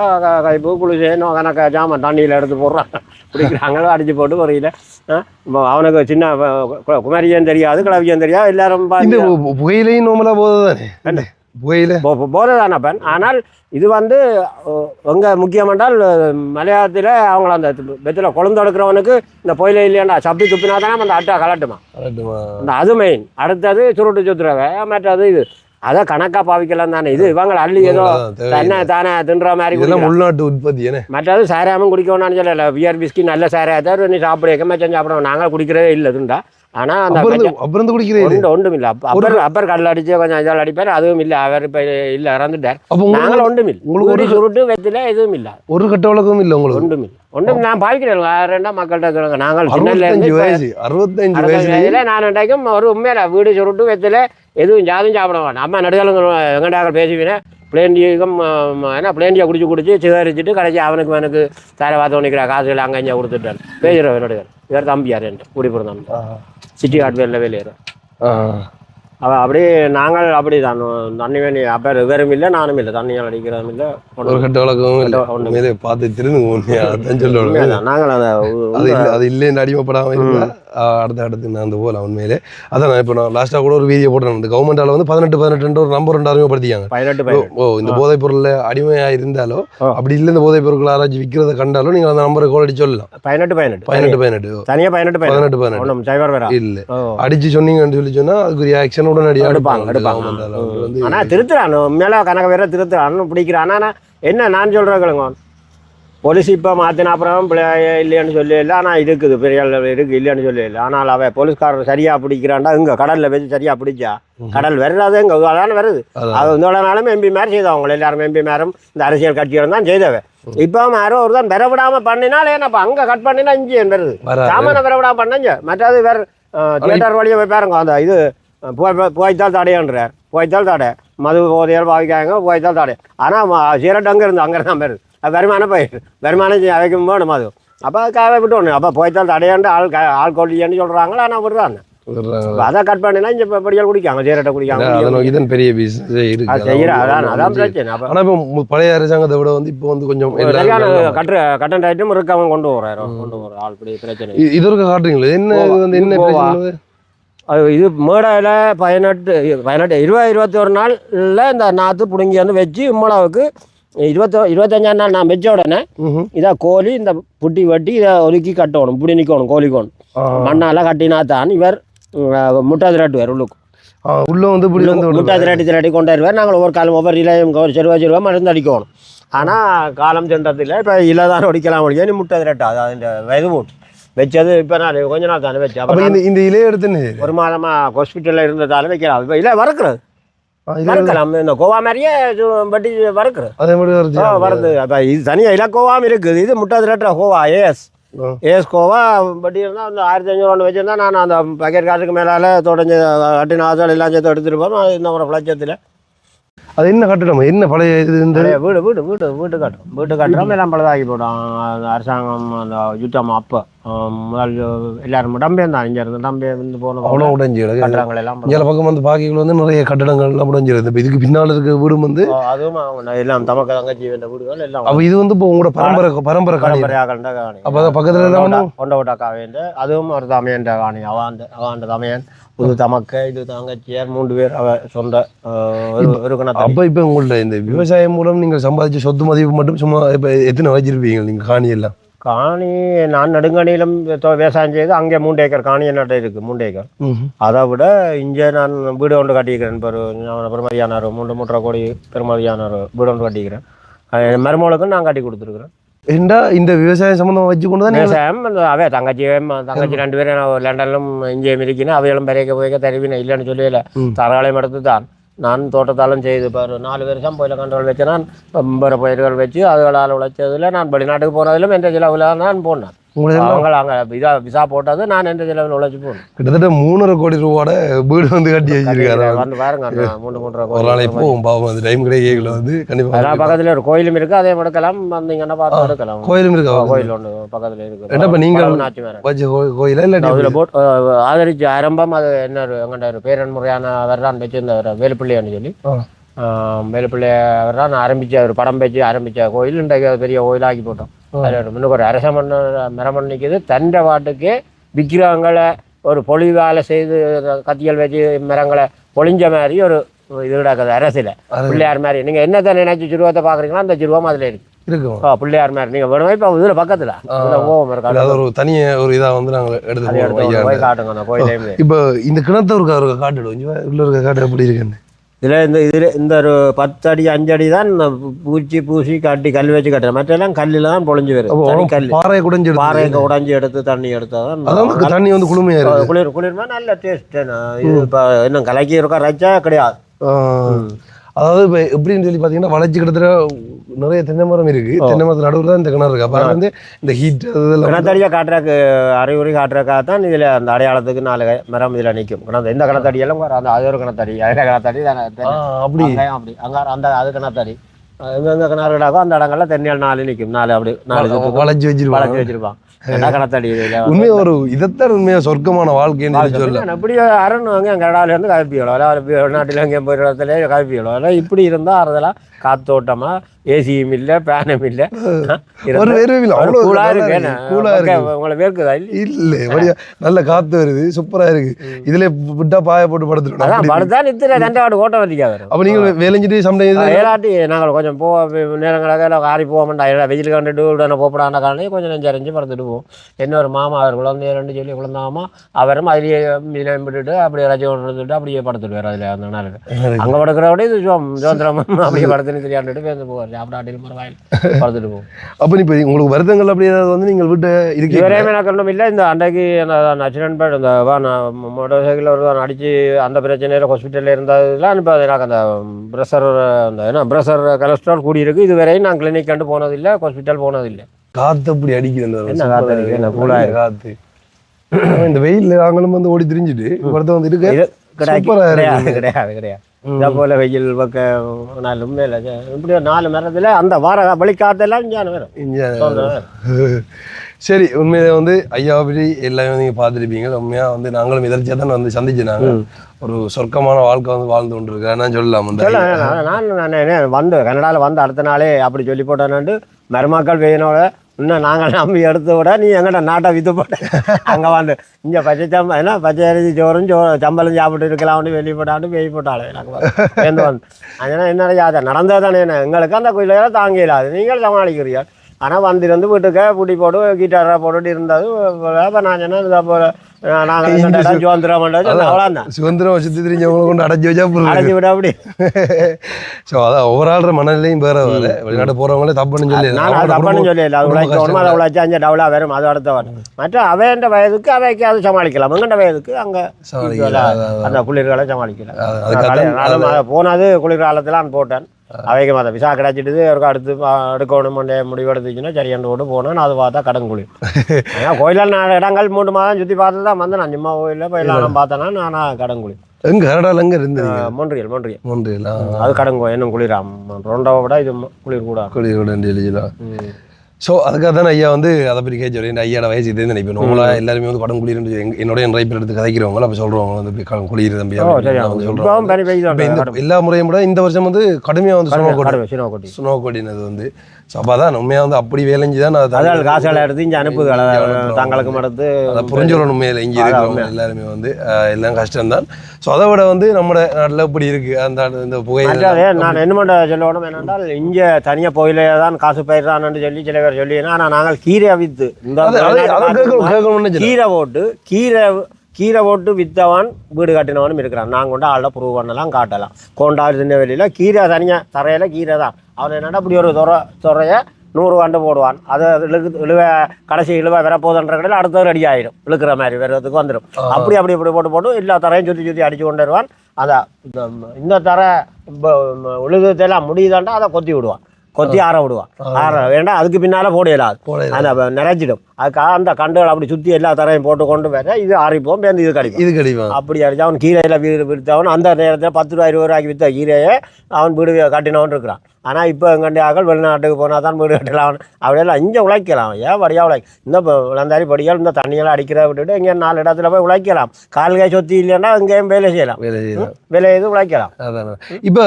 கைப்பு குளிசை கணக்க சாமான் தண்ணியில் எடுத்து போடுறாங்க குடிக்கிறாங்களோ அடிச்சு போட்டு வரையில அவனுக்கு சின்ன குமரியும் தெரியாது கிளவியும் தெரியாது எல்லாரும் புகையிலையும் நோமலா போதை போதை தானப்பன் ஆனால் இது வந்து எங்கே முக்கியம் என்றால் மலையாளத்தில் அவங்கள அந்த பெத்தில் குழந்தை எடுக்கிறவனுக்கு இந்த பொயில இல்லையாண்டா சப்பி துப்பினா தானே அந்த அட்டா கலட்டுமா அந்த அது மெயின் அடுத்தது சுருட்டு சுத்துறவை மற்றது இது அதை கணக்காக பாவிக்கலாம் தானே இது இவங்க அள்ளி ஏதோ தானே தின்ற மாதிரி உள்நாட்டு உற்பத்தி மற்றது சாராமும் குடிக்கணும்னு சொல்லலை பியர் பிஸ்கி நல்ல சாராயத்தை நீ சாப்பிட எக்கமாச்சும் சாப்பிடுவோம் நாங்கள் குடிக்கிறதே இல்லை இதுண்டா ஆனால் அந்த ஒன்றும் இல்லை அப்பர் கடல் அடிச்சு கொஞ்சம் இதால் அடிப்பார் அதுவும் இல்லை அவர் இப்போ இல்லை இறந்துட்டார் நாங்களும் ஒன்றும் இல்லை உங்களுக்கு சுருட்டு வெத்தில எதுவும் இல்லை ஒரு கட்ட வழக்கமும் இல்லை உங்களுக்கு ஒன்றும் நான் பாவிக்கிறேன் வேறண்டா மக்கள்கிட்ட சொல்லுங்க நாங்கள் சின்னலேருந்து 65 வயசுல நான் ரெண்டாய்க்கும் ஒரு உண்மையில வீடு சுருட்டு வெத்தில எதுவும் ஜாதும் சாப்பிட வேண்டாம் அம்மா நடுகளுங்க எங்கடாக்கள் பேசுவேன் பிளேண்டியும் ஏன்னா பிளேண்டியை குடிச்சு சிகரிச்சுட்டு கடைசி அவனுக்கு தர வார்த்தை நிற்கிற காசுகள் அங்கே கொடுத்துட்டார் பேசுகிறேன் நடுகள் இவர் தம்பியார் என்று குடிப்பிறந்தான் சிட்டி ஹார்ட்வேரில் வேலையேற அவள் அப்படி நாங்கள் அப்படி தான் தண்ணி வேணி அப்போ வெறும் இல்லை நானும் இல்லை தண்ணியால் அடிக்கிறதும் இல்லை ஒரு கட்ட வழக்கமும் இல்லை பார்த்து திருந்துங்க நாங்கள் அது இல்லைன்னு அடிமைப்படாமல் இருந்தால் அடுத்து நான் அந்த போகலாம் உண்மையிலே அதான் இப்போ நான் லாஸ்ட்டாக கூட ஒரு வீடியோ போட்டேன் இந்த கவர்மெண்டால் வந்து 18 ஒரு நம்பர் 2 அறிமுகப்படுத்திக்காங்க இந்த போதைப் பொருளில் அடிமையாக இருந்தாலோ அப்படி இல்லை இந்த போதைப் பொருட்கள் ஆராய்ச்சி விற்கிறத கண்டாலும் நீங்கள் அந்த நம்பரை கோல் அடிச்சு சொல்லலாம் 18 தனியாக 18 இல்லை அடிச்சு சொன்னீங்கன்னு சொல்லி சொன்னால் அதுக்குரிய ஆக்ஷன் உடனடியாக எடுப்பாங்க ஆனால் திருத்துறான் மேலே கணக்கு வேற திருத்துறான் பிடிக்கிறான் ஆனால் என்ன நான் சொல்கிறேன் போலீஸ் இப்போ மாற்றின அப்புறம் இல்லைன்னு சொல்லல. ஆனால் இருக்குது பெரிய இருக்குது இல்லைன்னு சொல்லல. ஆனால் அவன் போலீஸ்காரர் சரியாக பிடிக்கிறான்டா இங்கே கடலில் வச்சு சரியாக பிடிச்சா கடல் வர்றது இங்கே அதான வருது. அது இந்தோடனாலும் எம்பி மாதிரி செய்தவங்க எல்லாரும் எம்பி மேரும் இந்த அரசியல் கட்சியும் தான் செய்தவன். இப்போ யாரும் ஒரு தான் விரவிடாமல் பண்ணினால் ஏன்னாப்பா அங்கே கட் பண்ணினா இஞ்சி வருது சாமான விரவிடாமல் பண்ணங்க. மற்றது வேறு தியேட்டர் வழியை போய் பாருங்க அந்த இது புகைத்தால் தடையன்றார். புகைத்தால் தடை மது போதையால் பாவிக்காங்க புகைத்தால் தடை. ஆனால் சீரட் அங்கே இருந்து அங்கே தான் வருது. அது வருமானம் போயிட்டு வருமானம் வைக்கும் போகணும் அது. அப்போ அதுக்காக விட்டு ஒன்று அப்போ போய்த்தால் தடையாண்டு ஆள் கொல்லியான்னு சொல்கிறாங்களா. ஆனால் விடுறாங்க அதை கட் பண்ணினா இங்கே படியால் குடிக்காங்க சீரட்டை குடிக்காங்க. இதன் பெரிய பிசினஸ் அதான் பிரச்சனை. ஆனால் இப்போ பழைய அரசாங்கத்தை விட வந்து இப்போ வந்து கொஞ்சம் சரியான கட்டன் ஐட்டம் இருக்கவங்க கொண்டு வர ஆள் பிரச்சனை. இது இருக்க காட்டுறீங்களா என்ன வந்து என்ன அது இது மேடையில் 21 நாளில் இந்த நாற்று பிடுங்கி வந்து வச்சு இம்மளவுக்கு 25ஆம் நாள் நான் வச்ச உடனே இதை கோழி இந்த புட்டி வட்டி இதை ஒதுக்கி கட்டணும் இப்படி நிற்கணும் கோழிக்கோணும் மண்ணால் கட்டினா தான் இவர் முட்டை திரட்டுவார் உள்ளுக்கு உள்ள வந்து முட்டை திரட்டி கொண்டு வருவார். நாங்கள் ஒவ்வொரு காலம் ஒவ்வொரு இலையும் ஒரு செருவா மருந்து அடிக்கணும். ஆனால் காலம் சென்றதில்லை. இப்போ இலை தான் ஒடிக்கலாம் ஒழிய நீ முட்டை திரட்டாது. அது வயது மூட்டு வச்சது இப்போ நான் கொஞ்ச நாள் தானே வச்சேன். இந்த இலையை எடுத்துன்னு ஒரு மாதமாக ஹாஸ்பிட்டலில் இருந்ததால வைக்கலாம். இப்போ இலை வறுக்கிறது வறுக்கலாம். இந்த கோவா மாதிரியே பட்டி வறுக்கிறது வருது. அப்போ இது தனியாக இல்லை கோவாமல் இருக்குது. இது முட்டை திரட்டுற கோவா ஏஎஸ் கோவா பட்டி இருந்தால் அந்த 1500 வச்சுருந்தா நான் அந்த பக்கெட் காசுக்கு மேலே தொடஞ்சி கட்டின ஆசால் எல்லாம் சேர்த்து எடுத்துகிட்டு போகிறோம். இந்த ஒரு லட்சத்தில் அது என்ன கட்டணும் என்ன பழைய இது இந்த வீடு கட்டுறோம் எல்லாம் பழுதாகி போட்டோம். அரசாங்கம் அந்த யுத்தம் அப்போ முதல் எல்லாரும் இடம்பெயர்ந்தான். இங்கே இருந்து இடம்பெயர்ந்து போனோம். அவ்வளோ உடஞ்சி கட்டுறாங்க எல்லாம் இங்கே பக்கம் வந்து பாக்கிகள் வந்து நிறைய கட்டடங்கள்லாம் உடஞ்சிருது. இப்போ இதுக்கு பின்னால் இருக்க வீடு வந்து அதுவும் அவங்க எல்லாம் தமக்கு தங்கச்சி வேண்ட வீடுகள் எல்லாம். அப்போ இது வந்து இப்போ உங்களோட பரம்பரையாக காணி. அப்போ அதை பக்கத்தில் கொண்ட விட்டாக்கா வேண்டு அதுவும் ஒரு தமையன்ற காணி. அவாண்ட தமையன் புது தமக்க இது தங்கச்சியார் 3 பேர் அவ சொந்த ஒரு கணக்கு. அப்போ இப்போ உங்கள்ட்ட இந்த விவசாயம் மூலம் நீங்கள் சம்பாதிச்ச சொத்து மதிப்பு மட்டும் சும்மா இப்போ எத்தனை வச்சிருப்பீங்க நீங்கள் காணி எல்லாம்? காணி நான் நெடுங்கணியிலும் விவசாயம் செய்து அங்கே 3 ஏக்கர் காணி என்னட்ட இருக்குது 3 ஏக்கர். அதை விட இங்கே நான் வீடு ஒன்று கட்டிக்கிறேன். பெருமதியான 3 கோடி பெருமதியான வீடு ஒன்று கட்டிக்கிறேன். மருமகளுக்கும் நான் கட்டி கொடுத்துருக்குறேன். ஏண்டா இந்த விவசாயம் சம்மந்தமாக வச்சு கொண்டு தான் விவசாயம் அவே தங்கச்சி 2 பேரும் நான் லண்டனிலும் இங்கேயும் இருக்கேன். அவைகளும் பெரிய போய்க்க தருவினேன் இல்லைன்னு சொல்லல. தாராளம் எடுத்து தான் நான் தோட்டத்தாலும் செய்து பாரு 4 வருஷம் போயில கண்ட்ரோல் வச்சு நான் வேறு பயிர்கள் வச்சு அதுகளால் உழைச்சதில் நான் வெளிநாட்டுக்கு போனதிலும் எந்த செலவில் நான் போனேன். அவங்க அங்கே விசா போட்டது நான் எந்த செலவில் உழைச்சி போனேன். கிட்டத்தட்ட 3.5 கோடி ரூபாயோட வீடு வந்து கட்டி வச்சிருக்காரு. வந்து பாருங்க 3.5 கோடி. ஒரு நாளைக்கு போகும் பாவம் அந்த டைம் கிடைக்கல வந்து கண்டிப்பாக. அதெல்லாம் பக்கத்தில் ஒரு கோயிலும் இருக்குது. அதே எடுக்கலாம் வந்தீங்கன்னா பார்த்து எடுக்கலாம். கோயிலும் இருக்கா? கோயில் ஒன்று பக்கத்தில் இருக்குது. என்னப்பா நீங்கள் வச்ச கோயிலா இல்லை அதில் போட்டு ஆதரிச்சு ஆரம்பம் அது என்ன எங்கள்கிட்ட ஒரு பேரன் முறையான அவர் தான் வச்சிருந்த வேலுப்பிள்ளையான்னு சொல்லி வேலுப்பிள்ளை அவர் தான் ஆரம்பித்த ஒரு படம் வச்சு ஆரம்பித்த கோயில் இன்றைக்கு பெரிய கோயிலாக்கி போட்டோம். அதில் இன்னும் ஒரு அரச மரம் நிற்கிது. தண்ட பாட்டுக்கு விக்கிரகங்களை ஒரு பொழிவால் செய்து கத்திகள் வச்சு மரங்களை பொழிஞ்ச மாதிரி ஒரு இது கிடக்குது அரசில் பிள்ளையார் மாதிரி. நீங்கள் என்னத்தை நினைச்சு சிறுவத்தை பார்க்குறீங்களோ அந்த சிறுவம் அதில் இருக்கு. பிள்ளையார் மாதிரி நீங்கள் வேணுமா இப்போ இதில் பக்கத்தில் ஒரு தனியாக ஒரு இதாக வந்து நாங்கள் எடுத்து போய் காட்டுங்க அந்த கோயிலே. இப்போ இந்த கிணத்து ஒரு காட்டுடுவோம் உள்ள இருக்க காட்டு எப்படி இருக்குன்னு இந்த ஒரு 10 அடி 5 அடி தான் பூசி காட்டி கல் வச்சு கட்டுறேன். மற்றெல்லாம் கல்லில் தான் பொழிஞ்சு வரும். பாறையை உடைஞ்சி எடுத்து தண்ணி எடுத்தாதான் தண்ணி வந்து குளிர்மையா குளிர்மா நல்ல டேஸ்ட். இது இப்போ இன்னும் கலக்கி இருக்கா ரச்சா கிடையாது. அதாவது இப்போ எப்படின்னு சொல்லி பார்த்தீங்கன்னா வளைச்சி கிட்டத்தட்ட நிறைய தென்னை மரம் இருக்கு. தென்னை மரத்து நடுவில் தான் இந்த கிணறு இருக்கு. அப்போ வந்து இந்த ஹீட் கிணத்தடியாக காட்டுறக்கு அறிவுரை காட்டுறக்காக தான் இதில் அந்த அடையாளத்துக்கு 4 மரம் இதில் நிற்கும். கிணத்து இந்த கிணத்தடியெல்லாம் அந்த அது ஒரு கிணத்தடி அதில் கிணத்தடி அப்படி அப்படி அங்கே அந்த அது கிணத்தடி எங்கெங்க கிணறு கிடாக்கோ அந்த இடங்கள்ல தென்னையால் 4 நிற்கும். 4 அப்படி 4 வளைச்சி வச்சிருப்பான். உண்மையா ஒரு இதைத்தான் உண்மையா சொர்க்கமான வாழ்க்கைன்னு சொல்ல. அப்படி அரண் வாங்க எங்கள் இடால இருந்து காய்ப்பியோம் வெளிநாட்டில் எங்கேயும் போய் இடத்துல காய்ப்பியோம். இப்படி இருந்தால் அதெல்லாம் காத்தோட்டமா ஏசியும் இல்லை ஃபேனும் இல்லை. உங்களை வேர்க்குதா? இல்லை நல்ல காத்து வருது சூப்பரா இருக்கு. இதுல விட்டா பாய போட்டு படுத்துருக்கோம். நித்திர தண்டவாடு ஓட்ட வந்திக்காது. அப்ப நீங்க வேலைஞ்சிட்டு சம்டைம் ஏலாட்டி நாங்கள் கொஞ்சம் நேரங்களாக ஆறி போக மாட்டோம். வெயில் கண்டுட்டு உடனே போப்படான காரணம் கொஞ்சம் நெஞ்சறிஞ்சு படுத்துட்டு போவோம். இன்னொரு மாமா அவர் குழந்தையரெண்டு சொல்லி குழந்தாமா அவரும் அதிலேயே இதில் விட்டுட்டு அப்படியே ரஜம் எடுத்துட்டு அப்படியே படுத்துடுவார். அதில் அந்த நாளுக்கு அங்கே படுக்கிறவிட இது சுதந்திரம் அப்படியே படுத்துன்னு தெரியாண்டுட்டு பேருந்து போவார். சாப்பிடாட்டிலும் பரவாயில்ல படுத்துட்டு போகும். அப்போ இப்போ உங்களுக்கு வருத்தங்கள் அப்படி ஏதாவது வந்து நீங்கள் வீட்டை இருக்கீங்க இதுவரையும் எனக்கு ஒன்றும் இல்லை. இந்த அன்றைக்கு அந்த ஆக்சிடென்ட் பேட் இந்த மோட்டார் சைக்கிளில் ஒரு அடித்து அந்த பிரச்சனையில் ஹாஸ்பிட்டலில் இருந்ததுலாம் இப்போ எனக்கு அந்த ப்ரெஷர் அந்த என்ன ப்ரெஷர் கொலஸ்ட்ரால் கூடியிருக்கு. இதுவரையும் நான் கிளினிக் கண்டு போனதில்லை, ஹாஸ்பிட்டல் போனதில்லை. காற்று அப்படி அடிக்குது என்ன காற்று அடிக்குது, என்ன கூலாக காற்று. இந்த வெயிலில் நாங்களும் வந்து ஓடி திரிஞ்சுட்டு ஒருத்தர் வந்து இருக்கு கிடையாது கிடையாது கிடையாது. இதை போல வெயில் பக்கம் நாலு உண்மையில இப்படி 4 மரத்தில் அந்த வார வழிகாத்தெல்லாம் இங்கே. சரி, உண்மையிலே வந்து ஐயாவை பற்றி எல்லாமே நீங்கள் பார்த்துருப்பீங்க. உண்மையாக வந்து நாங்களும் எதிர்ச்சியாக தான் வந்து சந்திச்சுனாங்க. ஒரு சொர்க்கமான வாழ்க்கை வந்து வாழ்ந்து கொண்டு இருக்கேன் சொல்லலாம். நான் வந்து கனடாவில் வந்து அடுத்த நாளே அப்படி சொல்லி போட்டேன்னு மருமக்கள் வெயினோட இன்னும் நாங்கள் நம்பி எடுத்து விட நீ எங்கிட்ட நாட்டை விற்று போட்ட அங்கே வந்து இங்கே பச்சை என்ன பச்சை அரிசி சோறும் சம்பளம் சாப்பிட்டு இருக்கலாம்னு வெளியே போட்டாண்டு வெயில் போட்டாலே நாங்கள் வந்து அதனால் என்ன யாதை நடந்தது தானே எங்களுக்கு அந்த கோயில தாங்க இல்லாது நீங்கள் சமாளிக்கிறீர்கள். ஆனால் வந்து வீட்டுக்கு பூட்டி போட்டு கிட்டாரை போட்டுட்டு இருந்தது. இப்போ நான் சொன்னேன் இதை போல நாங்கள் சுதந்திரம் அவ்வளோதான் சுதந்திரம் வச்சு தெரிஞ்சவங்களை கொண்டு அடைச்சி வச்சா அடைச்சி விட அப்படி. ஸோ அதான் ஒவ்வொரு மனநிலையும் வேற வேறு வெளிநாட்டு போகிறவங்களே தப்புன்னு சொல்லி நான் அது தப்புன்னு சொல்லி இல்லை. அது உழைக்கணும், அதை உழைச்சி 5 டவுலாக வரும், அது அடுத்த வரும். மற்ற அவைன்ற வயதுக்கு அவைக்கு அது சமாளிக்கலாம். எங்கண்ட வயதுக்கு அங்கே அந்த குளிர்காலை சமாளிக்கலாம். நானும் அதை போனது குளிர்காலத்தில் நான் போட்டேன். அவைக்கு அதை விசா கிடைச்சிட்டு ஒரு அடுத்து எடுக்கணும் முடிவெடுத்துச்சுன்னா சரியாண்டு போட்டு போனேன். அது பார்த்தா கடன் குளிர். ஏன்னா கோயிலில் நான் இடங்கள் 3 மாதம் சுற்றி பார்த்து தான் வந்தேன். நான் சும்மா கோயிலில் போய் எல்லாம் பார்த்தேன்னா நான் கடன் குளிர். எங்க கனடால எங்க இருந்தது? மொன்றியல் அது கடன் இன்னும் குளிராம். ரொண்டாவை விட இது குளிர் கூட. ஸோ அதுக்காக தானே ஐயா வந்து அதை பற்றி கேட்க வரேன். ஐயாட வயசு இதுன்னு நினைப்பேன். உங்களா எல்லாருமே வந்து கடன் குளிர்னு என்னோட ரைப்பர் எடுத்து கதைக்கிறவங்க அப்போ சொல்கிறவங்க வந்து குளிர் தம்பி சொல்கிறோம். எல்லா முறையும் விட இந்த வருஷம் வந்து கடுமையாக வந்து ஸ்னோ கோடினது வந்து. ஸோ அப்போ தான் உண்மையாக வந்து அப்படி வேலைஞ்சி தான் அதாவது காசுகளை எடுத்து இங்கே அனுப்புது தங்களுக்கு எடுத்து அதை புரிஞ்சுக்கணும். உண்மையில் இங்கே இருக்கிறவங்க எல்லாருமே வந்து எல்லாம் கஷ்டம்தான். ஸோ அதை விட வந்து நம்ம நாட்டில் இப்படி இருக்குது அந்த இந்த புகை. நான் என்ன பண்ண சொல்லணும் என்னென்றால் இங்கே தனியாக போயிலே தான் காசு பயிர்றான்னு சொல்லி சில பேர் சொல்லி. ஆனால் நாங்கள் கீரை விற்று கீரை போட்டு விற்றவன் வீடு கட்டினவனும் இருக்கிறான். நாங்கள் கொண்டு ஆளை ப்ரூவ் பண்ணலாம் காட்டலாம். கொண்டாடு சின்ன வெளியில் கீரை தனியாக தரையில் கீரை தான். அவன் என்னடா இப்படி ஒரு துறையை 100 ஆண்டு போடுவான். அதை கடைசி இழுவை வரப்போதுன்ற கடையில் அடுத்த ரெடி ஆகிடும். இழுக்கிற மாதிரி வரதுக்கு வந்துடும். அப்படி போட்டு எல்லா தரையும் சுற்றி அடித்து கொண்டு வருவான். அதான் இந்த தரை உழுகுதெல்லாம் முடியுதாண்டா அதை கொத்தி விடுவான். கொத்தி ஆற விடுவான். ஆற வேண்டாம், அதுக்கு பின்னால் போடையலாது, அந்த நிறைஞ்சிடும். அதுக்காக அந்த கண்டுகள் அப்படி சுற்றி எல்லா தரையும் போட்டு கொண்டு வர இது ஆறிப்போம், பேருந்து இது கிடைக்கும். அப்படி அடிச்சு அவன் கீரையில் வீடு விற்றவன் அந்த நேரத்தில் 10 ரூபா 20 ரூபாய்க்கு விற்ற கீரையை அவன் வீடு கட்டினவன் இருக்கிறான். ஆனால் இப்போ எங்கண்டி ஆக்கள் வெளிநாட்டுக்கு போனால் தான் வீடு கட்டலாம். அப்படியெல்லாம் இங்கே உழைக்கலாம். ஏன் படியாக உழைக்கும். இந்த விளந்தாரி படிகள் இந்த தண்ணியெல்லாம் அடிக்கிறத விட்டுட்டு இங்கே 4 இடத்துல போய் உழைக்கலாம். கால்கை சொத்தி இல்லைன்னா இங்கேயும் வேலை செய்யலாம். வேலை எது உழைக்கலாம். அதான் இப்போ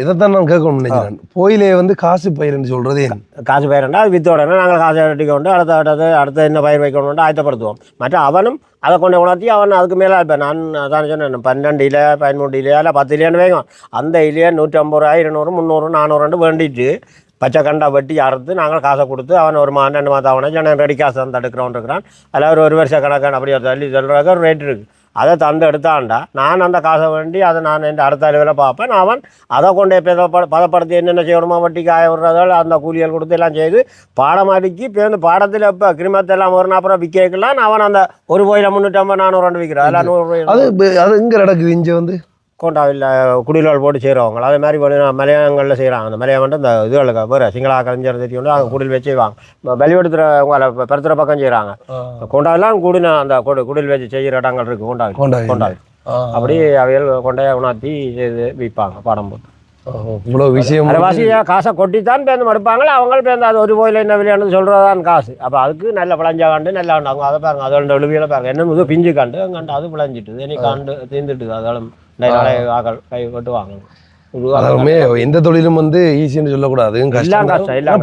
இதைத்தான் நான் கேட்கணும்னு நினைக்கிறேன். போயிலே வந்து காசு பயிர்னு சொல்கிறது காசு பயிர்னா வித்த உடனே நாங்கள் காசை கட்டி கொண்டு அடுத்த என்ன பயிர் வைக்கணும்னு ஆயத்தப்படுத்துவோம். மற்ற அவனும் அதை கொண்டு உணர்த்தி அவன் அதுக்கு மேலே இப்போ நான் அதான் சொன்னேன் 12 இலை 13 இலையா இல்லை 10 இலையான்னு வைக்கும். அந்த இலையை 150 ரூபா 200 300 400 வேண்டிட்டு பச்சை கண்டா வெட்டி அறுத்து நாங்கள் காசை கொடுத்து அவன் 1 மாதம் 2 மாதம் அவனை சொன்ன ரெடி காசு தான் தடுக்கிறவன் இருக்கிறான். அதில் ஒரு வருஷ கணக்கான அப்படி தள்ளி சொல்கிறாக்க ஒரு ரேட் இருக்குது. அதை எடுத்தான்டா நான் அந்த காசை வேண்டி அதை நான் என் அடுத்த அளவில் பார்ப்பேன். அவன் அதை கொண்டு பதப்படுத்தி என்னென்ன செய்யணுமோ வட்டி காய விடுறதால் அந்த கூலிகள் கொடுத்து எல்லாம் செய்து பாடமாடிக்கு இப்போ வந்து பாடத்தில் இப்போ கிரிமத்தெல்லாம் ஒரு 40 ரூபா விற்கலாம். அவன் அந்த ஒரு கோயில 350 400 விற்கிறான். அதில் 100 அது எங்கே நடக்குது? இங்கே வந்து கோண்டாவில் குடிலால் போட்டு செய்கிறவங்க அதே மாதிரி மலையாளங்களில் செய்கிறாங்க. அந்த மலையாளம் வந்து அந்த இதுகளுக்கு வேறு சிங்களா கலைஞர் தெரியும் அங்கே குடில் வச்சு செய்வாங்க. பலிவெடுத்துறவங்களை பெருத்துற பக்கம் செய்கிறாங்க. கோண்டாவெல்லாம் குடின அந்த குடில் வச்சு செய்கிற இடங்கள் இருக்குது. கோண்டாவில் அப்படி அவைகள் கொண்டைய உணர்த்தி செய்து விற்பாங்க பாடம் போட்டு. இவ்வளோ விஷயம் வாசியாக காசை கொட்டித்தான் பேருந்து மடுப்பாங்களே. அவங்க பேருந்து அது ஒரு கோயில் என்ன விளையாண்டு சொல்கிறதான் காசு. அப்போ அதுக்கு நல்ல பிளஞ்சா காண்டு நல்லா அவங்க அதை பாருங்க. அதோட எழுவியில் பாருங்க என்ன இது பிஞ்சு காண்டு அங்காண்டு அது பிளஞ்சிட்டு இனி காண்டு தீர்ந்துட்டு அதோட ஆக்கள் கை வெட்டுவாங்க. எந்த தொழிலும் வந்து ஈஸின்னு சொல்லக்கூடாது.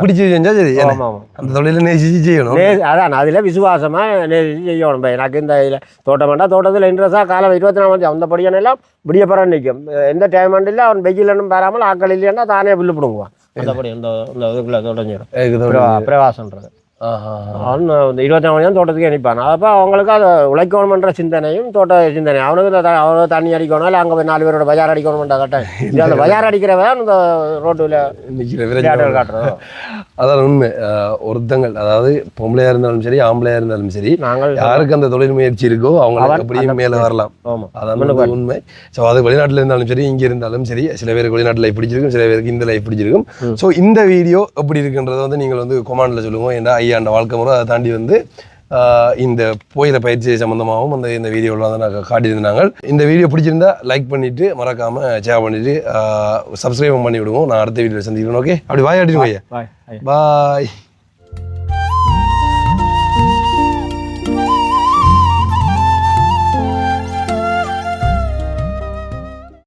பிடிச்சி செஞ்சா சரி. அந்த தொழில நேசிச்சு செய்யணும். அதான் அதில் விசுவாசமா நேசிச்சு செய்யணும். எனக்கு இந்த இதில் தோட்டம் வேண்டாம். தோட்டத்தில் இன்ட்ரெஸ்டாக காலம் 24 அந்த படியானெல்லாம் விடிய பரம் நிற்கும். எந்த டைம் இல்லை அவன் வெயிலும் பெறாமல் ஆக்கள் இல்லைன்னா தானே புல்லு பிடுங்குவான். அந்த படி இந்த இதுக்குள்ள தோட்டம் பிரவாசன்றது. அவன் இந்த 24 மணி நேரம் தோட்டத்துக்கு அனுப்பான். அப்போ அவங்களுக்கு அது உழைக்கணுமன்ற சிந்தனையும் தோட்ட சிந்தனை. அவனுக்கு அவனுக்கு தண்ணி அடிக்கணும், இல்லை அங்கே போய் 4 பேரோட பஜார் அடிக்கணும்ன்ற கட்டாயம். அந்த பஜார் அடிக்கிறவன் இந்த ரோட்டில் விளையாட்டுகள் காட்டுறோம். அதான் உண்மை. ஒருத்தங்கள், அதாவது பொம்பளையாக இருந்தாலும் சரி ஆம்பளையாக இருந்தாலும் சரி, நாங்கள் யாருக்கு அந்த தொழில் முயற்சி இருக்கோ அவங்க அப்படியே மேலே வரலாம். அதான் உண்மை. ஸோ அது வெளிநாட்டில் இருந்தாலும் சரி இங்கே இருந்தாலும் சரி, சில பேருக்கு வெளிநாட்டு லைஃப் பிடிச்சிருக்கும், சில பேருக்கு இந்த லைஃப் பிடிச்சிருக்கும். ஸோ இந்த வீடியோ எப்படி இருக்குன்றதை வந்து நீங்கள் வந்து கொமெண்டில் சொல்லுவோம். ஏன்னா ஐயாண்ட வாழ்க்கை முறை அதை தாண்டி வந்து இந்த புயல பயிற்சி சம்மந்தமாகவும் அந்த இந்த வீடியோவில் வந்து நாங்கள் காட்டியிருந்தாங்க. இந்த வீடியோ பிடிச்சிருந்தா லைக் பண்ணிவிட்டு மறக்காமல் ஷேர் பண்ணிவிட்டு சப்ஸ்கிரைப் பண்ணி விடுவோம். நான் அடுத்த வீடியோவில் சந்திக்கிறேன். ஓகே, அப்படி பாய் ஆட்டிடுவோம் ஐயா. பாய்.